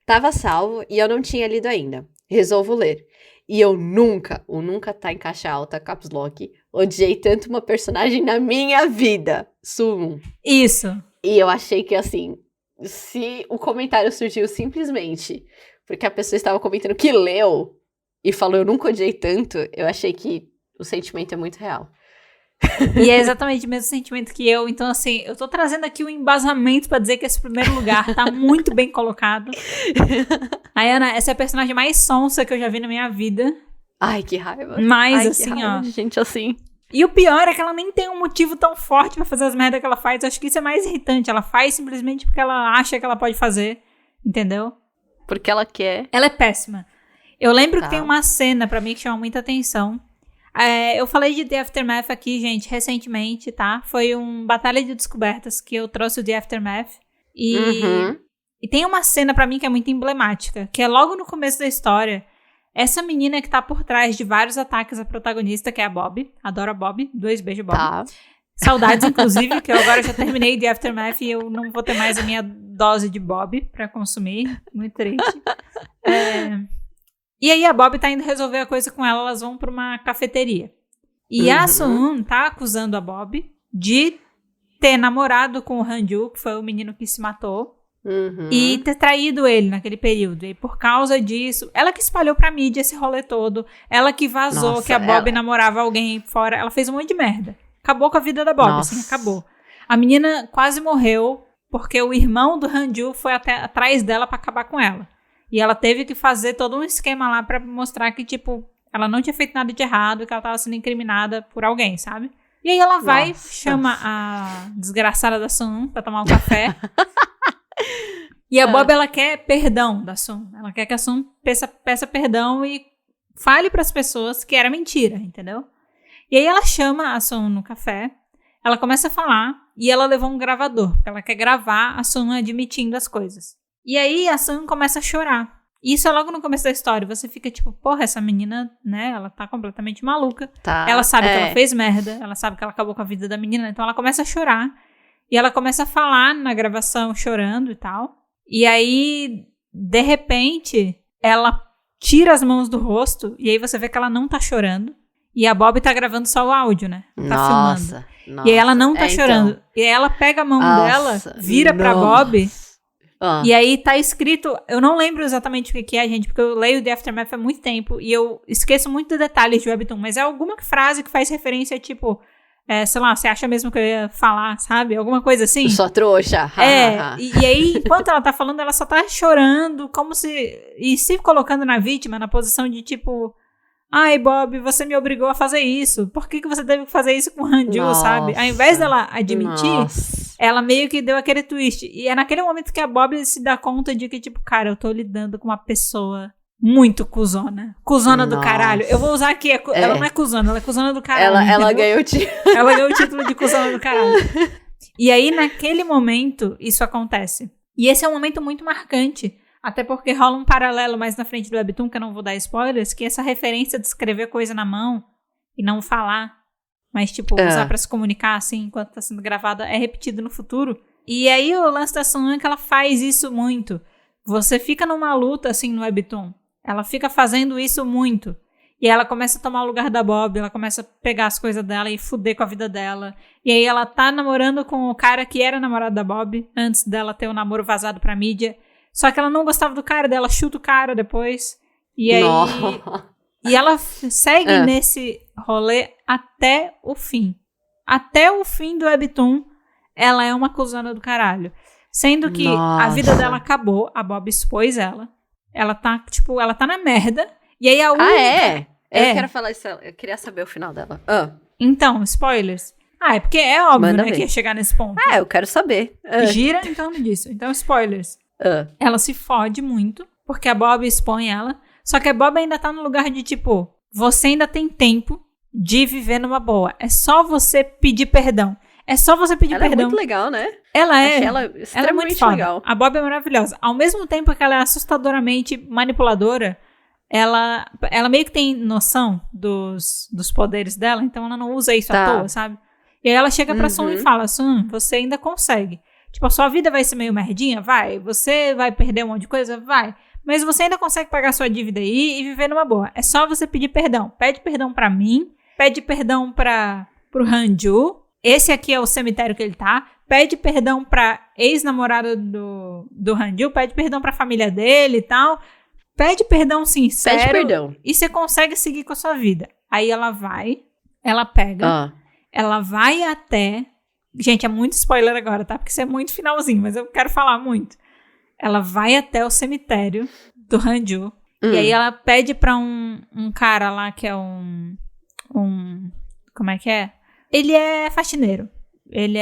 tava salvo e eu não tinha lido ainda, resolvo ler. E eu nunca tá em caixa alta, caps lock, odiei tanto uma personagem na minha vida. Sumo. Isso. E eu achei que, assim, se o comentário surgiu simplesmente porque a pessoa estava comentando que leu e falou eu nunca odiei tanto, eu achei que o sentimento é muito real. E é exatamente o mesmo sentimento que eu. Então, assim, eu tô trazendo aqui um embasamento pra dizer que esse primeiro lugar tá muito bem colocado. A Ana, essa é a personagem mais sonsa que eu já vi na minha vida. Ai, que raiva. Mas, Ai, assim, que raiva ó... de gente assim. E o pior é que ela nem tem um motivo tão forte pra fazer as merdas que ela faz. Eu acho que isso é mais irritante. Ela faz simplesmente porque ela acha que ela pode fazer. Entendeu? Porque ela quer. Ela é péssima. Eu lembro que tem uma cena pra mim que chama muita atenção. Eu falei de The Aftermath aqui, gente, recentemente, tá? Foi um Batalha de Descobertas que eu trouxe o The Aftermath. E tem uma cena pra mim que é muito emblemática. Que é logo no começo da história. Essa menina que tá por trás de vários ataques à protagonista, que é a Bob. Adoro a Bob. 2 beijos, Bob. Tá. Saudades, inclusive, que eu agora já terminei The Aftermath e eu não vou ter mais a minha dose de Bob pra consumir. Muito triste. E aí a Bob tá indo resolver a coisa com ela. Elas vão pra uma cafeteria. E a Sun tá acusando a Bob de ter namorado com o Han-ju, que foi o menino que se matou. E ter traído ele naquele período. E por causa disso, ela que espalhou pra mídia esse rolê todo. Ela que vazou que a Bob namorava alguém fora. Ela fez um monte de merda. Acabou com a vida da Bob, assim, acabou. A menina quase morreu porque o irmão do Han-ju foi atrás dela pra acabar com ela. E ela teve que fazer todo um esquema lá pra mostrar que, tipo, ela não tinha feito nada de errado e que ela tava sendo incriminada por alguém, sabe? E aí ela vai, chama a desgraçada da Sun pra tomar um café. E a Bob, ela quer perdão da Sun. Ela quer que a Sun peça perdão e fale pras pessoas que era mentira, entendeu? E aí ela chama a Sun no café, ela começa a falar e ela levou um gravador, porque ela quer gravar a Sun admitindo as coisas. E aí a Sun começa a chorar. E isso é logo no começo da história. Você fica tipo, porra, essa menina, né, ela tá completamente maluca. Ela sabe que ela fez merda, ela sabe que ela acabou com a vida da menina, então ela começa a chorar. E ela começa a falar na gravação, chorando e tal. E aí, de repente, ela tira as mãos do rosto e aí você vê que ela não tá chorando. E a Bob tá gravando só o áudio, né? Tá filmando. E aí ela não tá chorando. Então... E aí ela pega a mão dela, vira pra Bob. E aí tá escrito... Eu não lembro exatamente o que é, gente, porque eu leio The Aftermath há muito tempo e eu esqueço muito de detalhes de Webtoon, mas é alguma frase que faz referência, tipo... sei lá, você acha mesmo que eu ia falar, sabe? Alguma coisa assim. Só trouxa. E aí, enquanto ela tá falando, ela só tá chorando, como se... E se colocando na vítima, na posição de tipo... Ai, Bob, você me obrigou a fazer isso. Por que você teve que fazer isso com o Han-ju, sabe? Ao invés dela admitir, ela meio que deu aquele twist. E é naquele momento que a Bob se dá conta de que, tipo, cara, eu tô lidando com uma pessoa muito cuzona. Cuzona do caralho. Eu vou usar aqui, ela não é cuzona, ela é cuzona do caralho. Ela ganhou o título. Ela ganhou o título de cuzona do caralho. E aí, naquele momento, isso acontece. E esse é um momento muito marcante. Até porque rola um paralelo mais na frente do Webtoon, que eu não vou dar spoilers, que essa referência de escrever coisa na mão e não falar, mas, tipo, usar pra se comunicar, assim, enquanto tá sendo gravada, é repetido no futuro. E aí, o lance da Sun é que ela faz isso muito. Você fica numa luta, assim, no Webtoon. Ela fica fazendo isso muito. E ela começa a tomar o lugar da Bob, ela começa a pegar as coisas dela e fuder com a vida dela. E aí, ela tá namorando com o cara que era namorado da Bob, antes dela ter o namoro vazado pra mídia. Só que ela não gostava do cara dela, chuta o cara depois. E aí... E ela segue nesse rolê até o fim. Até o fim do Webtoon, ela é uma cuzona do caralho. Sendo que a vida dela acabou, a Bob expôs ela. Ela tá, tipo, ela tá na merda. E aí a única... Eu quero falar isso, eu queria saber o final dela. Então, spoilers. É porque é óbvio, né, que ia chegar nesse ponto. Eu quero saber. Gira em torno disso. Então, spoilers. Ela se fode muito, porque a Bob expõe ela. Só que a Bob ainda tá no lugar de, tipo, você ainda tem tempo de viver numa boa. É só você pedir perdão. É só você pedir perdão. Ela é muito legal, né? Ela é extremamente muito foda. legal. A Bob é maravilhosa. Ao mesmo tempo que ela é assustadoramente manipuladora, ela meio que tem noção dos poderes dela, então ela não usa isso à toa, sabe? E aí ela chega pra Sun e fala, Sun, você ainda consegue. Tipo, a sua vida vai ser meio merdinha? Vai. Você vai perder um monte de coisa? Vai. Mas você ainda consegue pagar sua dívida aí e viver numa boa. É só você pedir perdão. Pede perdão pra mim. Pede perdão pro Han-ju. Esse aqui é o cemitério que ele tá. Pede perdão pra ex-namorada do Han-ju. Pede perdão pra família dele e tal. Pede perdão sincero. Pede perdão. E você consegue seguir com a sua vida. Aí ela vai. Ela pega. Ela vai até... Gente, é muito spoiler agora, tá? Porque isso é muito finalzinho, mas eu quero falar muito. Ela vai até o cemitério do Han-ju E aí ela pede pra um cara lá que é como é que é? Ele é faxineiro. Ele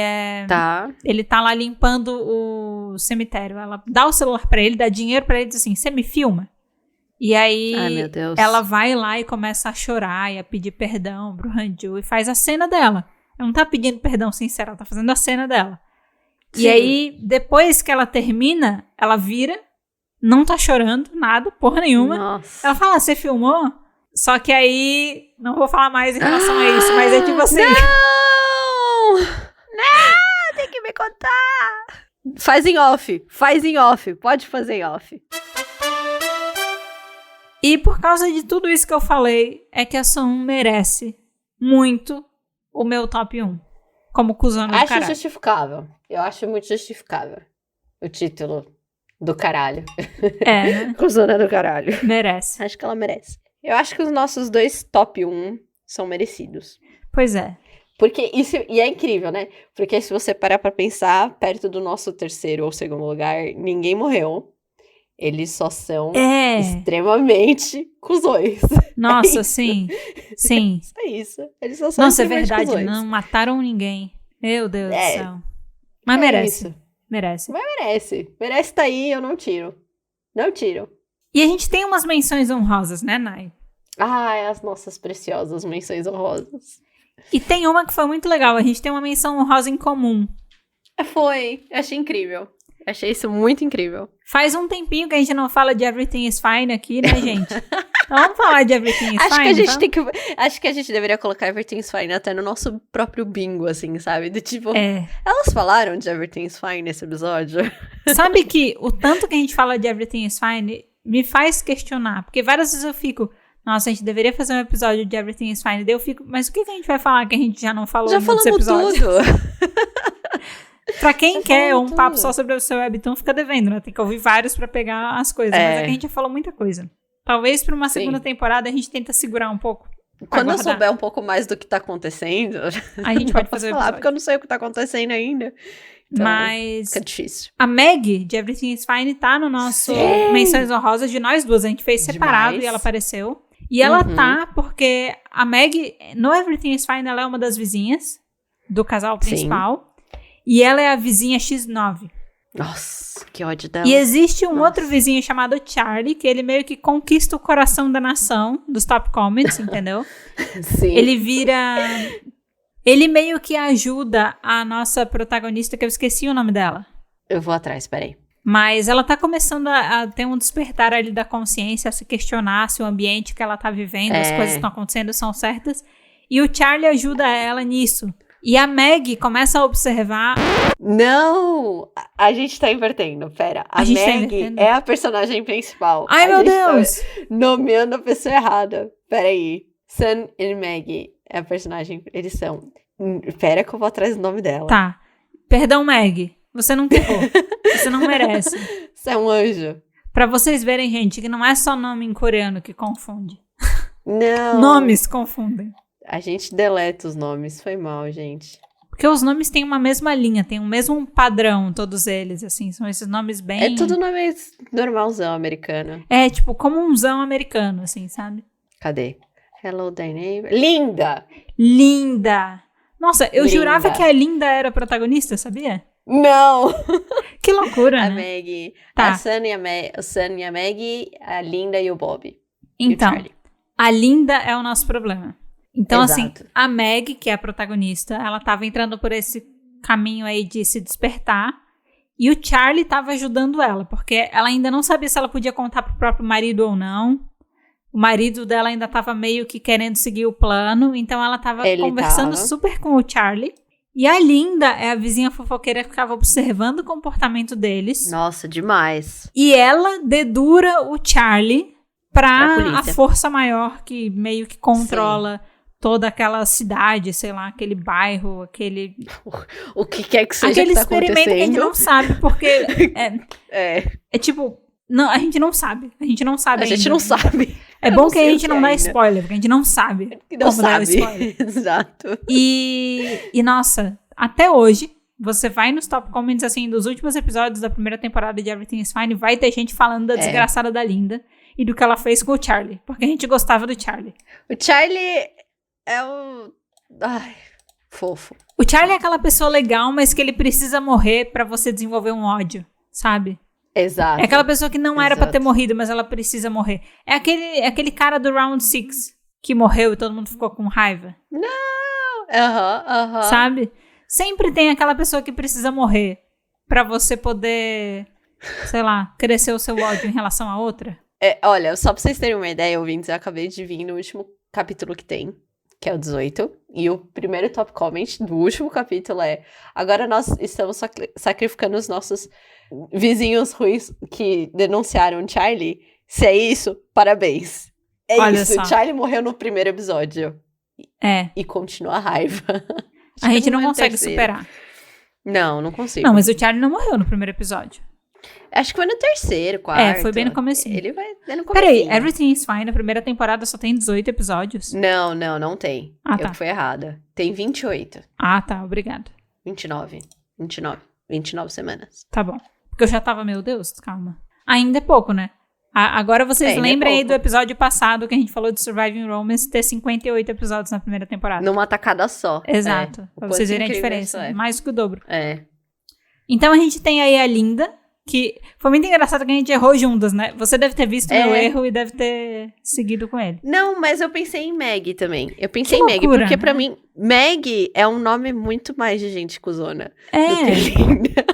tá lá limpando o cemitério. Ela dá o celular pra ele, dá dinheiro pra ele e diz assim, você me filma? E aí Ai, meu Deus. Ela vai lá e começa a chorar e a pedir perdão pro Han-Ju e faz a cena dela. Ela não tá pedindo perdão sincero, ela tá fazendo a cena dela. Sim. E aí, depois que ela termina, ela vira, não tá chorando, nada, porra nenhuma. Nossa. Ela fala, você filmou? Só que aí, não vou falar mais em relação a isso, mas é tipo assim... Não, tem que me contar. Faz em off, pode fazer em off. E por causa de tudo isso que eu falei, é que a Sun merece muito o meu top 1. Como cuzona do caralho. Acho justificável. Eu acho muito justificável o título do caralho. É, né? Cuzona do caralho. Merece. Acho que ela merece. Eu acho que os nossos 2 top 1 são merecidos. Pois é. Porque isso, e é incrível, né? Porque se você parar pra pensar, perto do nosso 3º ou 2º lugar, ninguém morreu. Eles só são extremamente cuzões. Nossa, sim. Sim. É isso. Eles só são Nossa, é extremamente verdade. cuzões. Não mataram ninguém. Meu Deus do céu. Mas merece. Isso. Merece. Mas merece. Merece tá aí, eu não tiro. Não tiro. E a gente tem umas menções honrosas, né, Nai? Ai, as nossas preciosas menções honrosas. E tem uma que foi muito legal. A gente tem uma menção honrosa em comum. Foi. Achei incrível. Achei isso muito incrível. Faz um tempinho que a gente não fala de Everything is Fine aqui, né, gente? Então vamos falar de Everything is Fine, Acho que a gente deveria colocar Everything is Fine até no nosso próprio bingo, assim, sabe? Do tipo, elas falaram de Everything is Fine nesse episódio? Sabe que o tanto que a gente fala de Everything is Fine me faz questionar. Porque várias vezes eu fico, nossa, a gente deveria fazer um episódio de Everything is Fine. Daí eu fico, mas o que a gente vai falar que a gente já não falou em muitos episódios? Já falamos tudo! Pra quem quer um papo só sobre o seu webtoon, fica devendo, né? Tem que ouvir vários pra pegar as coisas. Mas é que a gente já falou muita coisa. Talvez pra uma segunda temporada a gente tenta segurar um pouco. Quando eu souber um pouco mais do que tá acontecendo, a gente pode fazer o episódio. Porque eu não sei o que tá acontecendo ainda. Então, mas fica difícil. A Meg, de Everything is Fine, tá no nosso Menções Honrosas de nós duas. A gente fez separado e ela apareceu. E ela tá porque a Meg, no Everything is Fine, ela é uma das vizinhas do casal principal. E ela é a vizinha X9. Nossa, que ódio dela. E existe um outro vizinho chamado Charlie, que ele meio que conquista o coração da nação, dos top comments, entendeu? Sim. Ele meio que ajuda a nossa protagonista, que eu esqueci o nome dela. Eu vou atrás, peraí. Mas ela tá começando a ter um despertar ali da consciência, a se questionar se o ambiente que ela tá vivendo, as coisas que estão acontecendo são certas. E o Charlie ajuda ela nisso. E a Meg começa a observar... Não! A gente tá invertendo, pera. A Meg é a personagem principal. Ai, meu Deus! Tá nomeando a pessoa errada. Pera aí. Sun e Meg é a personagem... Eles são... Pera que eu vou atrás do nome dela. Tá. Perdão, Meg. Você não errou. Você não merece. Você é um anjo. Pra vocês verem, gente, que não é só nome em coreano que confunde. Não. Nomes confundem. A gente deleta os nomes, foi mal, gente. Porque os nomes têm uma mesma linha, tem o mesmo padrão, todos eles, assim, são esses nomes bem... É tudo nome normalzão americano. É, tipo, comunzão americano, assim, sabe? Cadê? Hello, Dynamic. Linda! Linda! Nossa, eu jurava que a Linda era a protagonista, sabia? Não! Que loucura, a né? Maggie. Tá. O Sun e a Maggie, a Linda e o Bob. Então, e o a Linda é o nosso problema. Então, Exato. assim, a Meg, que é a protagonista, ela tava entrando por esse caminho aí de se despertar. E o Charlie tava ajudando ela, porque ela ainda não sabia se ela podia contar pro próprio marido ou não. O marido dela ainda tava meio que querendo seguir o plano. Então, ela tava conversando super com o Charlie. E a Linda é a vizinha fofoqueira que ficava observando o comportamento deles. Nossa, demais. E ela dedura o Charlie pra a força maior que meio que controla toda aquela cidade, sei lá, aquele bairro, aquele... O que quer que seja aquele que tá experimento acontecendo. que a gente não sabe, porque é tipo... Não, a gente não sabe. A gente não sabe ainda. A gente não sabe. É bom que a gente não dá spoiler, porque a gente não sabe como dar spoiler. Exato. E, nossa, até hoje, você vai nos top comments, assim, dos últimos episódios da primeira temporada de Everything is Fine, vai ter gente falando da desgraçada da Linda. e do que ela fez com o Charlie. Porque a gente gostava do Charlie. O Charlie é o... Ai, fofo. O Charlie é aquela pessoa legal, mas que ele precisa morrer pra você desenvolver um ódio, sabe? Exato. É aquela pessoa que não era pra ter morrido, mas ela precisa morrer. É aquele cara do Round 6 que morreu e todo mundo ficou com raiva. Não! Sabe? Sempre tem aquela pessoa que precisa morrer pra você poder, sei lá, crescer o seu ódio em relação a outra. Olha, só pra vocês terem uma ideia, ouvintes, eu acabei de vir no último capítulo que tem, que é o 18, e o primeiro top comment do último capítulo é: agora nós estamos sacrificando os nossos vizinhos ruins que denunciaram Charlie. Se é isso, parabéns. Olha isso, só. Charlie morreu no primeiro episódio. É. E continua a raiva. A gente não consegue superar. Não consigo. Não, mas o Charlie não morreu no primeiro episódio. Acho que foi no terceiro, quarto. Foi bem no comecinho. Ele vai no comecinho. Peraí, Everything is Fine, a primeira temporada só tem 18 episódios? Não tem. Ah, Eu tá. que fui errada. Tem 28. Ah, tá, obrigado. 29 semanas. Tá bom. Porque eu já tava, meu Deus, calma. Ainda é pouco, né? Agora vocês lembrem aí do episódio passado que a gente falou de Surviving Romance ter 58 episódios na primeira temporada. Numa tacada só. Exato. Pra vocês verem a diferença. Mais que o dobro. Então a gente tem aí a Linda, que foi muito engraçado que a gente errou juntas, né? Você deve ter visto meu erro e deve ter seguido com ele. Não, mas eu pensei em Maggie também. Eu pensei em Maggie, porque pra mim, Maggie é um nome muito mais de gente cuzona do que Linda.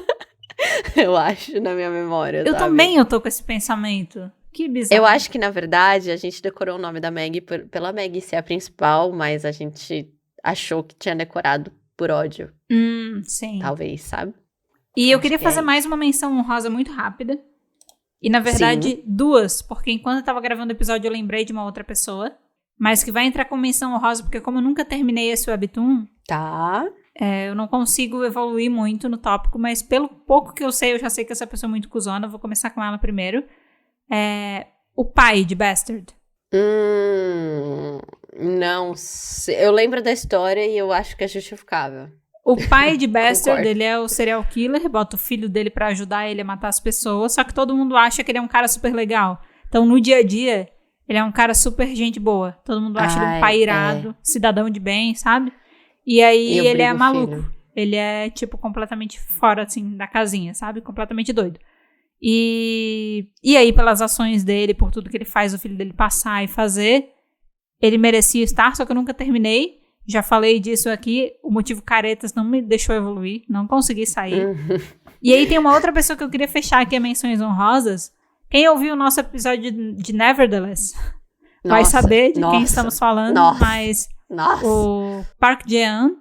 Eu acho, na minha memória, Eu também tô com esse pensamento. Que bizarro. Eu acho que, na verdade, a gente decorou o nome da Maggie pela Maggie ser a principal, mas a gente achou que tinha decorado por ódio. Sim. Talvez, sabe? E eu queria fazer mais uma menção honrosa muito rápida. E, na verdade, duas. Porque enquanto eu tava gravando o episódio, eu lembrei de uma outra pessoa. Mas que vai entrar com menção honrosa, porque como eu nunca terminei esse webtoon... Tá. Eu não consigo evoluir muito no tópico, mas pelo pouco que eu sei, eu já sei que essa pessoa é muito cuzona. Vou começar com ela primeiro. O pai de Bastard. Não sei. Eu lembro da história e eu acho que é justificável. O pai de Bastard, ele é o serial killer, bota o filho dele pra ajudar ele a matar as pessoas, só que todo mundo acha que ele é um cara super legal. Então, no dia a dia, ele é um cara super gente boa. Todo mundo acha ele um pai irado, cidadão de bem, sabe? E aí ele é maluco. Ele é, tipo, completamente fora, assim, da casinha, sabe? Completamente doido. E aí, pelas ações dele, por tudo que ele faz o filho dele passar e fazer, ele merecia estar, só que eu nunca terminei. Já falei disso aqui, o motivo caretas não me deixou evoluir, não consegui sair. E aí tem uma outra pessoa que eu queria fechar aqui, a menções honrosas. Quem ouviu o nosso episódio de Nevertheless vai saber de quem estamos falando, mas o Park Jae-an,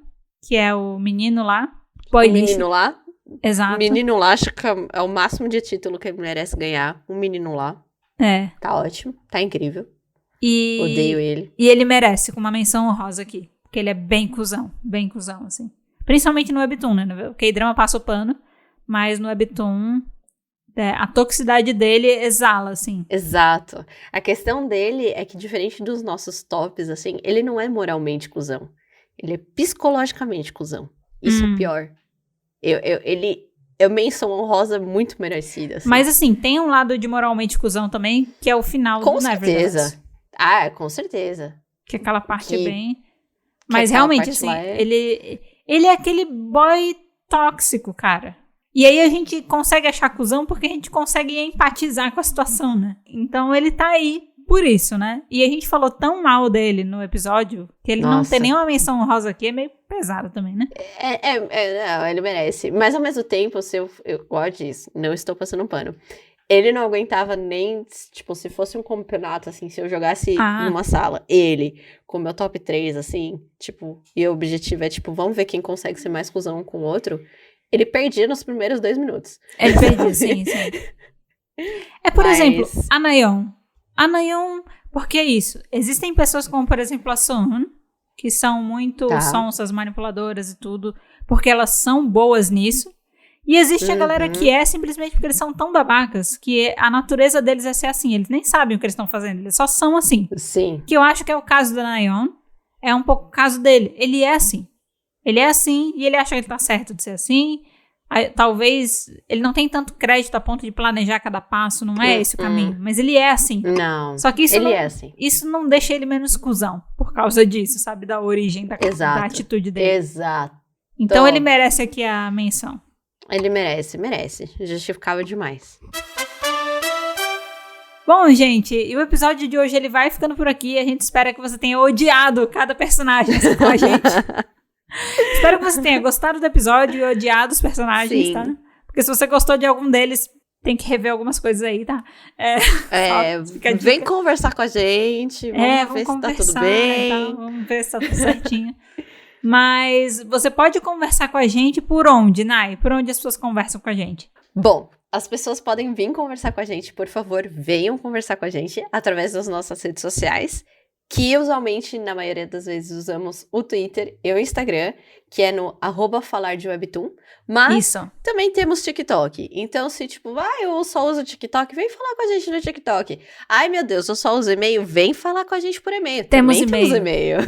que é o menino lá. O menino lá? Exato. O menino lá, acho que é o máximo de título que ele merece ganhar. Um menino lá. Tá ótimo, tá incrível. Odeio ele. E ele merece, com uma menção honrosa aqui. Porque ele é bem cuzão, assim. Principalmente no webtoon, né? O K-drama passa o pano, mas no webtoon, a toxicidade dele exala, assim. Exato. A questão dele é que, diferente dos nossos tops, assim, ele não é moralmente cuzão. Ele é psicologicamente cuzão. Isso é pior. Eu menção honrosa muito merecida. Assim. Mas, assim, tem um lado de moralmente cuzão também, que é o final do Nevertheless. Com certeza. Que aquela parte é bem... Mas realmente, assim, ele é aquele boy tóxico, cara. E aí a gente consegue achar cuzão porque a gente consegue empatizar com a situação, né? Então ele tá aí por isso, né? E a gente falou tão mal dele no episódio que ele não tem nenhuma menção honrosa aqui, é meio pesado também, né? Não, ele merece. Mas ao mesmo tempo, eu gosto disso, não estou passando um pano. Ele não aguentava nem, tipo, se fosse um campeonato, assim, se eu jogasse numa sala, ele, com o meu top 3, assim, tipo, e o objetivo é, tipo, vamos ver quem consegue ser mais cuzão com o outro, ele perdia nos primeiros 2 minutos. Ele perdia, sim. Por exemplo, a Nayeon. A Nayeon, porque é isso? Existem pessoas como, por exemplo, a Sohun, que são muito sonsas, manipuladoras e tudo, porque elas são boas nisso. E existe a galera que é simplesmente porque eles são tão babacas que a natureza deles é ser assim. Eles nem sabem o que eles estão fazendo, eles só são assim. Sim. Que eu acho que é o caso da Nayeon. É um pouco o caso dele. Ele é assim. Ele é assim e ele acha que ele tá certo de ser assim. talvez ele não tem tanto crédito a ponto de planejar cada passo, não é esse o caminho. Mas ele é assim. Não, só que assim. Isso não deixa ele menos cuzão por causa disso, sabe? Da origem da atitude dele. Exato. Então ele merece aqui a menção. Ele merece. Justificável demais. Bom, gente, e o episódio de hoje ele vai ficando por aqui. A gente espera que você tenha odiado cada personagem com a gente. Espero que você tenha gostado do episódio e odiado os personagens, tá? Porque se você gostou de algum deles, tem que rever algumas coisas aí, tá? Vem conversar com a gente. Vamos ver se tá tudo bem. Então, vamos ver se tá tudo certinho. Mas você pode conversar com a gente por onde, Nai? Por onde as pessoas conversam com a gente? Bom, as pessoas podem vir conversar com a gente. Por favor, venham conversar com a gente através das nossas redes sociais. Que usualmente, na maioria das vezes, usamos o Twitter e o Instagram, que é no @falardewebtoon. Mas também temos TikTok. Então, se eu só uso TikTok, vem falar com a gente no TikTok. Ai, meu Deus, eu só uso e-mail, vem falar com a gente por e-mail. Temos e-mail.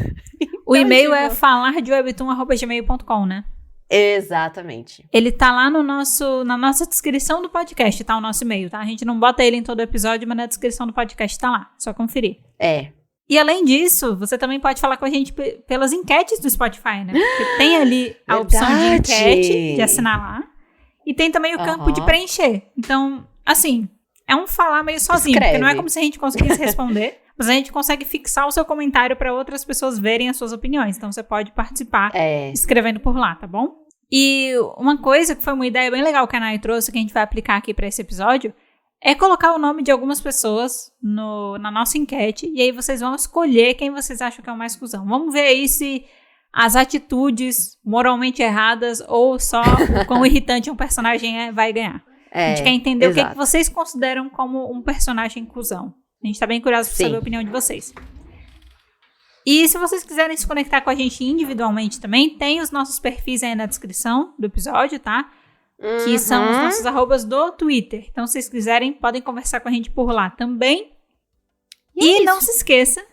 O e-mail é falardewebtoon@gmail.com, né? Exatamente. Ele tá lá na nossa descrição do podcast, tá? O nosso e-mail, tá? A gente não bota ele em todo episódio, mas na descrição do podcast tá lá. Só conferir. E além disso, você também pode falar com a gente pelas enquetes do Spotify, né? Porque tem ali a opção de enquete, de assinar lá. E tem também o campo de preencher. Então, assim, é um falar meio sozinho. Porque não é como se a gente conseguisse responder. Mas a gente consegue fixar o seu comentário para outras pessoas verem as suas opiniões. Então, você pode participar escrevendo por lá, tá bom? E uma coisa que foi uma ideia bem legal que a Nai trouxe, que a gente vai aplicar aqui para esse episódio, é colocar o nome de algumas pessoas na nossa enquete, e aí vocês vão escolher quem vocês acham que é o mais cuzão. Vamos ver aí se as atitudes moralmente erradas ou só o quão irritante um personagem vai ganhar. A gente quer entender o que vocês consideram como um personagem cuzão. A gente tá bem curioso pra saber a opinião de vocês. E se vocês quiserem se conectar com a gente individualmente também, tem os nossos perfis aí na descrição do episódio, tá? Que são os nossos arrobas do Twitter. Então, se vocês quiserem, podem conversar com a gente por lá também. E não se esqueça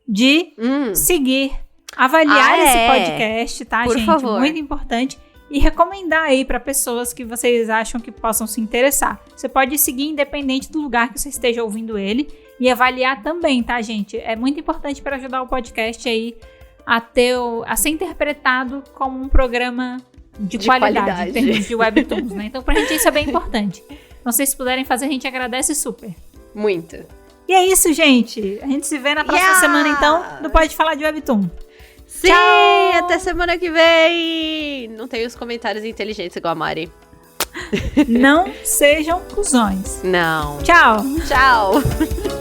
de seguir, avaliar esse podcast, tá, gente? Por favor. Muito importante. E recomendar aí para pessoas que vocês acham que possam se interessar. Você pode seguir independente do lugar que você esteja ouvindo ele. E avaliar também, tá, gente? É muito importante para ajudar o podcast aí a ser interpretado como um programa de qualidade, em termos de webtoons, né? Então, pra gente isso é bem importante. Então, se vocês puderem fazer, a gente agradece super. Muito. E é isso, gente. A gente se vê na próxima semana, então, do Pode Falar de Webtoon. Sim, tchau! Até semana que vem! Não tem os comentários inteligentes igual a Mari. Não sejam cuzões. Não. Tchau! Tchau!